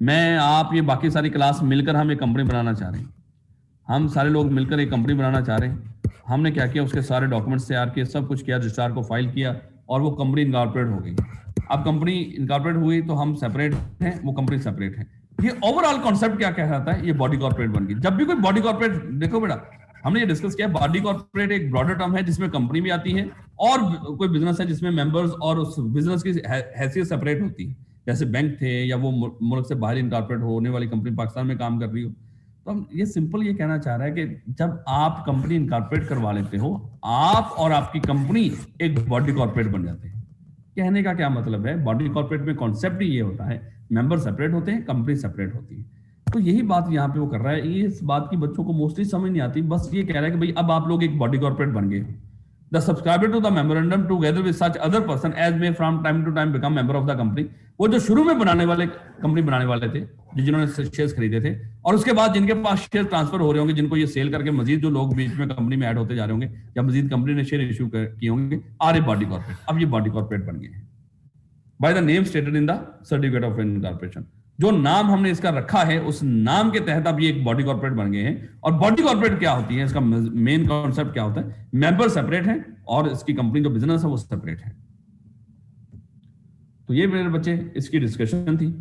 मैं, आप, ये बाकी सारी क्लास मिलकर हम एक कंपनी बनाना चाह रहे हैं। हम सारे लोग मिलकर एक कंपनी बनाना चाह रहे हैं। हमने क्या किया, उसके सारे डॉक्यूमेंट्स तैयार किए, सब कुछ किया, रजिस्ट्रार को फाइल किया और वो कंपनी इनकॉर्पोरेट हो गई। अब कंपनी इनकॉर्पोरेट हुई तो हम सेपरेट हैं, वो कंपनी सेपरेट है। ये ओवरऑल कॉन्सेप्ट क्या कहता है, ये बॉडी कॉर्पोरेट बन गई। जब भी कोई बॉडी कॉर्पोरेट, देखो बेटा हमने ये डिस्कस किया, बॉडी कॉर्पोरेट एक ब्रॉडर टर्म है जिसमें कंपनी भी आती है और कोई बिजनेस है जिसमें मेंबर्स और उस बिजनेस की हैसियत सेपरेट होती है। जैसे बैंक थे या वो मुल्क से बाहर इनकॉर्पोरेट होने वाली कंपनी पाकिस्तान में काम कर रही हो, तो हम ये सिंपल ये कहना चाह रहे हैं कि जब आप कंपनी इनकॉर्पोरेट करवा लेते हो, आप और आपकी कंपनी एक बॉडी कॉर्पोरेट बन जाते हैं। कहने का क्या मतलब है, बॉडी कॉर्पोरेट में कॉन्सेप्ट ही ये होता है, मेंबर सेपरेट होते हैं, कंपनी सेपरेट होती है। तो यही बात यहाँ पे वो कर रहा है। ये इस बात की बच्चों को मोस्टली समझ नहीं आती, बस ये कह रहा है कि भाई अब आप लोग एक बॉडी कॉर्पोरेट बन गए। The subscriber to the memorandum together with such other person as may from time to time become member of the company. वो जो शुरू में बनाने वाले कंपनी बनाने वाले थे, जिन्होंने शेयर्स खरीदे थे, और उसके बाद जिनके पास शेयर ट्रांसफर हो रहे होंगे, जिनको ये सेल करके मजीद जो लोग बीच में कंपनी में ऐड होते जा रहे होंगे, या मजीद कंपनी ने शेयर इश्यू किए होंगे, आर ए बॉडी कॉर्पोरेट। अब ये बॉडी कॉर्पोरेट बन गए हैं bye the name stated in the certificate of incorporation. जो नाम हमने इसका रखा है, उस नाम के तहत अब ये एक बॉडी कॉर्पोरेट बन गए हैं। और बॉडी कॉर्पोरेट क्या होती है, इसका मेन कॉन्सेप्ट क्या होता है, मेंबर सेपरेट है और इसकी कंपनी जो बिजनेस है वो सेपरेट है। तो ये मेरे बच्चे इसकी डिस्कशन थी।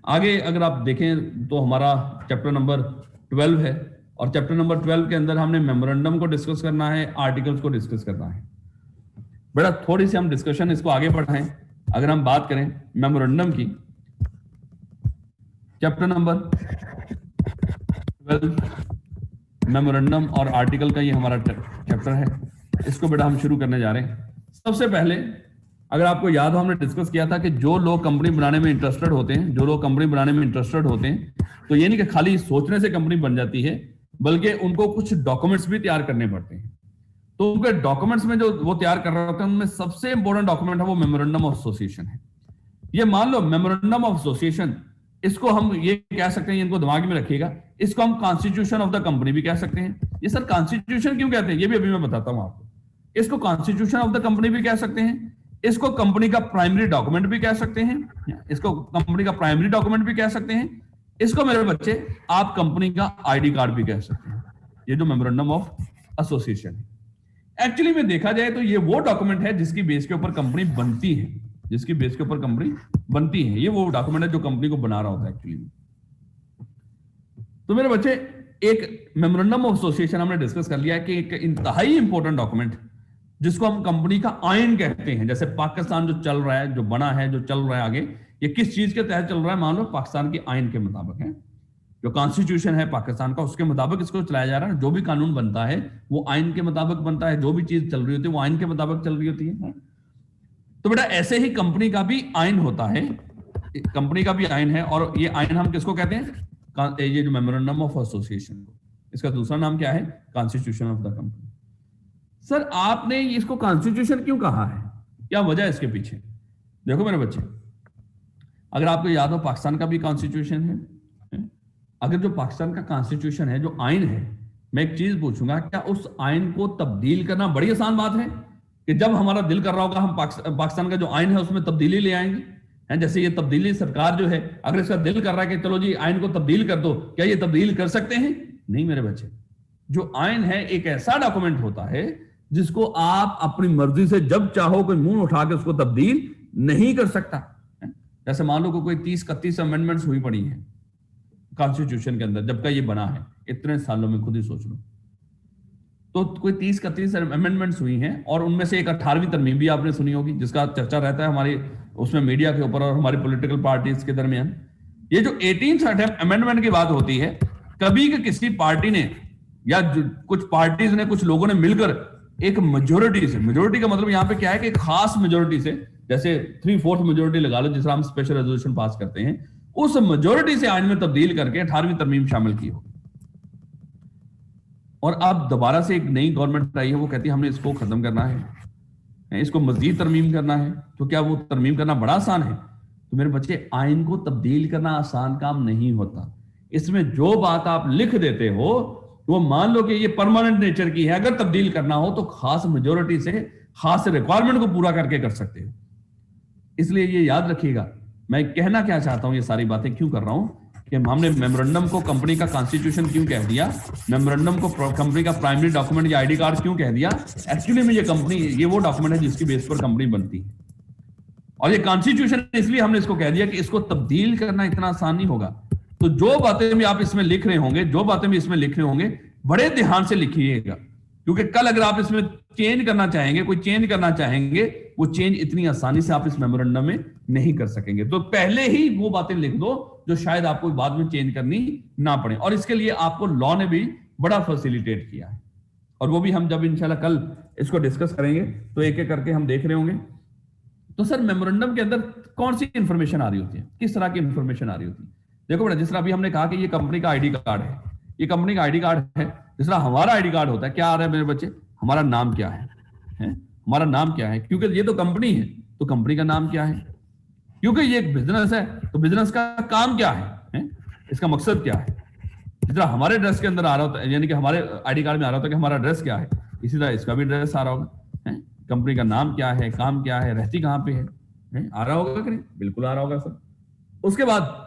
आगे अगर आप देखें तो हमारा चैप्टर नंबर 12 है, और चैप्टर नंबर 12 के अंदर हमने मेमोरेंडम को डिस्कस करना है, आर्टिकल्स को डिस्कस करना है। बेटा थोड़ी सी हम डिस्कशन इसको आगे बढ़ाएं। अगर हम बात करें मेमोरेंडम की, चैप्टर नंबर 12 मेमोरेंडम और आर्टिकल का ये हमारा चैप्टर है। इसको बेटा हम शुरू करने जा रहे हैं। सबसे पहले अगर आपको याद हो, हमने डिस्कस किया था कि जो लोग कंपनी बनाने में इंटरेस्टेड होते हैं, तो ये नहीं कि खाली सोचने से कंपनी बन जाती है, बल्कि उनको कुछ डॉक्यूमेंट्स भी तैयार करने पड़ते हैं। तो उनके डॉक्यूमेंट्स में जो वो तैयार कर रहे होते हैं, उनमें सबसे इंपॉर्टेंट डॉक्यूमेंट है वो मेमोरेंडम ऑफ एसोसिएशन है। ये मान लो मेमोरेंडम ऑफ एसोसिएशन, इसको हम ये कह सकते हैं, इनको दिमाग में रखिएगा, इसको हम कॉन्स्टिट्यूशन ऑफ द कंपनी भी कह सकते हैं। ये सर कॉन्स्टिट्यूशन क्यों कहते हैं, ये भी अभी मैं बताता हूं आपको। इसको कॉन्स्टिट्यूशन ऑफ द कंपनी भी कह सकते हैं, इसको कंपनी का प्राइमरी डॉक्यूमेंट भी कह सकते हैं, इसको कंपनी का प्राइमरी डॉक्यूमेंट भी कह सकते हैं, इसको मेरे बच्चे आप कंपनी का आईडी कार्ड भी कह सकते हैं। ये जो मेमोरेंडम ऑफ एसोसिएशन है, एक्चुअली में देखा जाए तो ये वो डॉक्यूमेंट है जिसकी बेस के ऊपर कंपनी बनती है, जिसकी बेस के ऊपर कंपनी बनती है। ये वो डॉक्यूमेंट है जो कंपनी को बना रहा होता है एक्चुअली में। तो मेरे बच्चे एक मेमोरेंडम ऑफ एसोसिएशन हमने डिस्कस कर लिया है कि एक इंतहाई इंपॉर्टेंट डॉक्यूमेंट जिसको हम कंपनी का आइन कहते हैं। जैसे पाकिस्तान जो चल रहा है, जो बना है, जो चल रहा है आगे, ये किस चीज के तहत चल रहा है, मान लो पाकिस्तान के आइन के मुताबिक है। जो कॉन्स्टिट्यूशन है पाकिस्तान का, उसके मुताबिक इसको चलाया जा रहा है। जो भी कानून बनता है वो आइन के मुताबिक बनता है, जो भी चीज चल रही होती है वो आइन के मुताबिक चल रही होती है। तो बेटा ऐसे ही कंपनी का भी आइन होता है, कंपनी का भी आइन है। और ये आइन हम किसको कहते हैं, ये जो मेमोरेंडम ऑफ एसोसिएशन को, इसका दूसरा नाम क्या है, constitution of the company. Sir आपने इसको कॉन्स्टिट्यूशन क्यों कहा है, क्या वजह है इसके पीछे? देखो मेरे बच्चे, अगर आपको याद हो पाकिस्तान का भी कॉन्स्टिट्यूशन है। अगर जो पाकिस्तान का कॉन्स्टिट्यूशन है, जो आइन है, मैं एक चीज पूछूंगा, क्या उस आइन को तब्दील करना बड़ी आसान बात है कि जब हमारा दिल कर रहा होगा हम पाकिस्तान का जो आइन है उसमें तब्दीली ले आएंगे? हैं जैसे ये तब्दीली सरकार जो है, अगर इसका दिल कर रहा है कि चलो जी आइन को तब्दील कर दो, क्या ये तब्दील कर सकते हैं? नहीं मेरे बच्चे, जो आइन है एक ऐसा डॉक्यूमेंट होता है जिसको आप अपनी मर्जी से जब चाहो कोई मुंह उठा के उसको तब्दील नहीं कर सकता। जैसे मान लो कोई 30-31 अमेंडमेंट्स हुई पड़ी हैं कॉन्स्टिट्यूशन के अंदर, जब का ये बना है, इतने सालों में खुद ही सोच लो। तो कोई 30-31 अमेंडमेंट्स हुई हैं, और उनमें से एक 18वीं तरमीम भी आपने सुनी होगी, जिसका चर्चा रहता है हमारी उसमें मीडिया के ऊपर और हमारी पॉलिटिकल पार्टीज के दरमियान। ये जो 18th अमेंडमेंट की बात होती है, कभी कि किसी पार्टी ने या कुछ पार्टीज ने, कुछ लोगों ने मिलकर एक मेजोरिटी से, मेजोरिटी का मतलब यहां पे क्या है कि खास मेजोरिटी से, जैसे 3/4 मेजोरिटी लगा लो जिसका हम स्पेशल रेजोल्यूशन पास करते हैं, उस मेजोरिटी से आइन में तब्दील करके 18वीं तरमीम शामिल की हो। और अब दोबारा से एक नई गवर्नमेंट आई है, वो कहती है हमने इसको खत्म करना है, इसको मजीद तरमीम करना है। तो क्या वो तरमीम करना बड़ा आसान है? तो मेरे बच्चे, आइन को तब्दील करना आसान काम नहीं होता। इसमें जो बात आप लिख देते हो वो मान लो कि ये परमानेंट नेचर की है, अगर तब्दील करना हो तो खास मेजोरिटी से खास रिक्वायरमेंट को पूरा करके कर सकते हो। इसलिए ये याद रखिएगा, मैं कहना क्या चाहता हूं, ये सारी बातें क्यों कर रहा हूं कि हमने मेमोरेंडम को कंपनी का कॉन्स्टिट्यूशन क्यों कह दिया, मेमोरेंडम को कंपनी का प्राइमरी डॉक्यूमेंट या आईडी कार्ड क्यों कह दिया। एक्चुअली में ये वो डॉक्यूमेंट है जिसकी बेस पर कंपनी बनती है। और ये कॉन्स्टिट्यूशन इसलिए हमने इसको कह दिया कि इसको तब्दील करना इतना आसान नहीं होगा। तो जो बातें भी आप इसमें लिख रहे होंगे, जो बातें भी इसमें लिख रहे होंगे, बड़े ध्यान से लिखिएगा, क्योंकि कल अगर आप इसमें चेंज करना चाहेंगे, कोई चेंज करना चाहेंगे, वो चेंज इतनी आसानी से आप इस मेमोरेंडम में नहीं कर सकेंगे। तो पहले ही वो बातें लिख दो जो शायद आपको बाद में चेंज करनी ना पड़े, और इसके लिए आपको लॉ ने भी बड़ा फैसिलिटेट किया है, और वो भी हम जब इंशाल्लाह कल इसको डिस्कस करेंगे तो एक एक करके हम देख रहे होंगे। तो सर मेमोरेंडम के अंदर कौन सी इंफॉर्मेशन आ रही होती है, किस तरह की इंफॉर्मेशन आ रही होती है? देखो बेटा, जिस तरह अभी हमने कहा कि ये कंपनी का आईडी कार्ड है, ये कंपनी का आईडी कार्ड है, जिस तरह हमारा आईडी कार्ड होता है, क्या आ रहा है मेरे बच्चे, हमारा नाम क्या है? हमारा नाम क्या है? क्योंकि ये तो कंपनी है, तो कंपनी का नाम क्या है? क्योंकि ये एक बिजनेस है, तो बिजनेस का काम क्या है? इसका मकसद क्या है? जिस तरह हमारे ड्रेस के अंदर आ रहा होता है, यानी कि हमारे आईडी कार्ड में आ रहा होता है कि हमारा ड्रेस क्या है, इसी तरह इसका भी ड्रेस आ रहा होगा। कंपनी का नाम क्या है, काम क्या है, रहती कहां पे है, आ रहा होगा कि नहीं? बिल्कुल आ रहा होगा सर। उसके बाद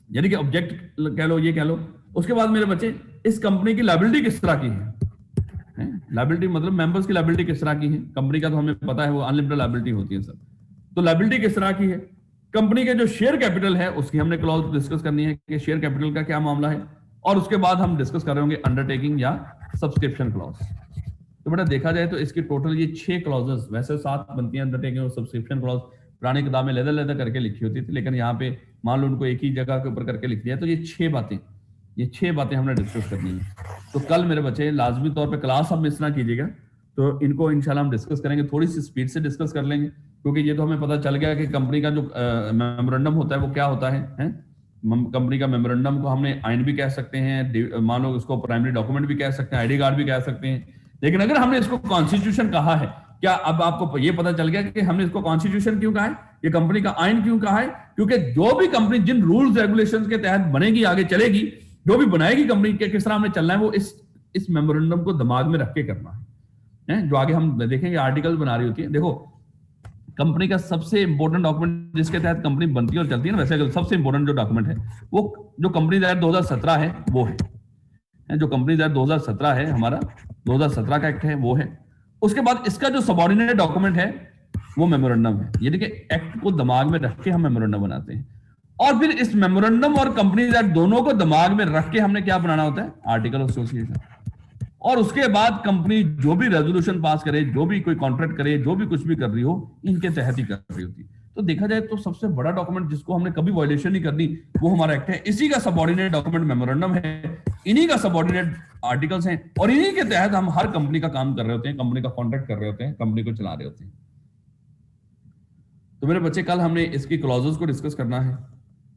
यानी कि ऑब्जेक्ट कह लो, ये कह लो। उसके बाद मेरे बच्चे, इस कंपनी की लायबिलिटी किस तरह की है? लायबिलिटी मतलब मेंबर्स की लायबिलिटी किस तरह की है? कंपनी का तो हमें पता है वो अनलिमिटेड लायबिलिटी होती है सर, तो लायबिलिटी किस तरह की है? कंपनी के जो शेयर कैपिटल है उसकी हमने क्लॉज डिस्कस करनी है कि शेयर कैपिटल का क्या मामला है, और उसके बाद हम डिस्कस कर रहे होंगे अंडरटेकिंग या सब्सक्रिप्शन क्लॉज। तो बेटा देखा जाए तो इसकी टोटल ये 6 क्लॉजेस, वैसे 7 बनती है अंडरटेकिंग और सब्सक्रिप्शन क्लॉज, पुरानी किताब में लेदर लेदर करके लिखी होती थी, लेकिन यहाँ पे मान लो उनको एक ही जगह के ऊपर करके लिख दिया। तो ये 6 बातें हमने डिस्कस करनी है। तो कल मेरे बच्चे लाजमी तौर पे क्लास आप मिस ना कीजिएगा, तो इनको इंशाल्लाह हम डिस्कस करेंगे, थोड़ी सी स्पीड से डिस्कस कर लेंगे, क्योंकि ये तो हमें पता चल गया कि कंपनी का जो मेमोरेंडम होता है वो क्या होता है? कंपनी का मेमोरेंडम को हमने आइन भी कह सकते हैं, मान लो उसको प्राइमरी डॉक्यूमेंट भी कह सकते हैं, आईडी कार्ड भी कह सकते हैं। लेकिन अगर हमने इसको कॉन्स्टिट्यूशन कहा है, क्या अब आपको ये पता चल गया कि हमने इसको कॉन्स्टिट्यूशन क्यों कहा है, ये कंपनी का आइन क्यों कहा है? क्योंकि जो भी कंपनी जिन रूल्स रेगुलेशंस के तहत बनेगी, आगे चलेगी, जो भी बनाएगी कंपनी के किस तरह हमने चलना है, वो इस मेमोरेंडम को दिमाग में रख के करना है। जो आगे हम देखेंगे आर्टिकल बना रही होती है। देखो, कंपनी का सबसे इंपॉर्टेंट डॉक्यूमेंट जिसके तहत कंपनी बनती है और चलती है ना, वैसे सबसे इंपॉर्टेंट जो डॉक्यूमेंट है वो जो कंपनी एक्ट 2017 है वो है। जो कंपनी एक्ट 2017 है, हमारा 2017 का एक्ट है, वो है। उसके बाद इसका जो सबऑर्डिनेट डॉक्यूमेंट है वो मेमोरेंडम है। यानी कि एक्ट को दिमाग में रख के हम मेमोरेंडम बनाते हैं, और फिर इस मेमोरेंडम और कंपनी एक्ट दोनों को दिमाग में रख के हमने क्या बनाना होता है? Article of association. और उसके बाद कंपनी जो भी रेजोल्यूशन पास करे, जो भी कोई कॉन्ट्रैक्ट करे, जो भी कुछ भी कर रही हो, इनके तहत ही कर रही होती है। तो देखा जाए तो सबसे बड़ा डॉक्यूमेंट जिसको हमने कभी वायलेशन नहीं करनी, वो हमारा एक्ट है। इसी का सबऑर्डिनेट डॉक्यूमेंट मेमोरेंडम है, इन्हीं का सबऑर्डिनेट आर्टिकल्स हैं, और इन्हीं के तहत हम हर कंपनी का काम कर रहे होते हैं, कंपनी का कॉन्ट्रैक्ट कर रहे होते हैं, कंपनी को चला रहे होते हैं। तो मेरे बच्चे, कल हमने इसकी क्लॉजेस को डिस्कस करना है,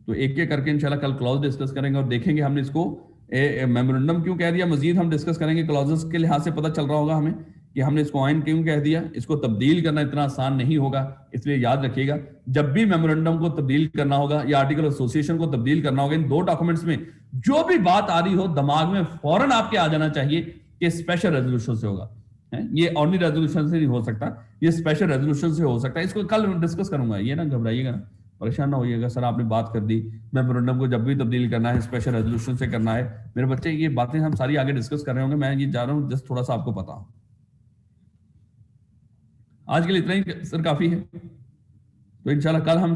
तो एक एक करके इंशाल्लाह कल क्लॉज डिस्कस करेंगे और देखेंगे हमने इसको मेमोरेंडम क्यों कह दिया। मजीद हम डिस्कस करेंगे, क्लॉजेस के लिहाज से पता चल रहा होगा हमें कि हमने इसको आइन क्यों कह दिया। इसको तब्दील करना इतना आसान नहीं होगा, इसलिए याद रखिएगा, जब भी मेमोरेंडम को तब्दील करना होगा या आर्टिकल एसोसिएशन को तब्दील करना होगा, इन दो डॉक्यूमेंट्स में जो भी बात आ रही हो, दिमाग में फौरन आपके आ जाना चाहिए कि स्पेशल रेजोल्यूशन से होगा। ये ऑर्डिनरी रेजोल्यूशन से नहीं हो सकता, ये स्पेशल रेजोल्यूशन से हो सकता है। इसको कल डिस्कस करूंगा, ये ना घबराइएगा, परेशान ना होइएगा, सर आपने बात कर दी, मेमोरेंडम को जब भी तब्दील करना है स्पेशल रेजोल्यूशन से करना है। मेरे बच्चे, ये बातें हम सारी आगे डिस्कस कर रहे होंगे, मैं ये जा रहा हूं जस्ट थोड़ा सा आपको पता हो। आज के लिए इतना ही सर काफी है, तो इंशाल्लाह कल हम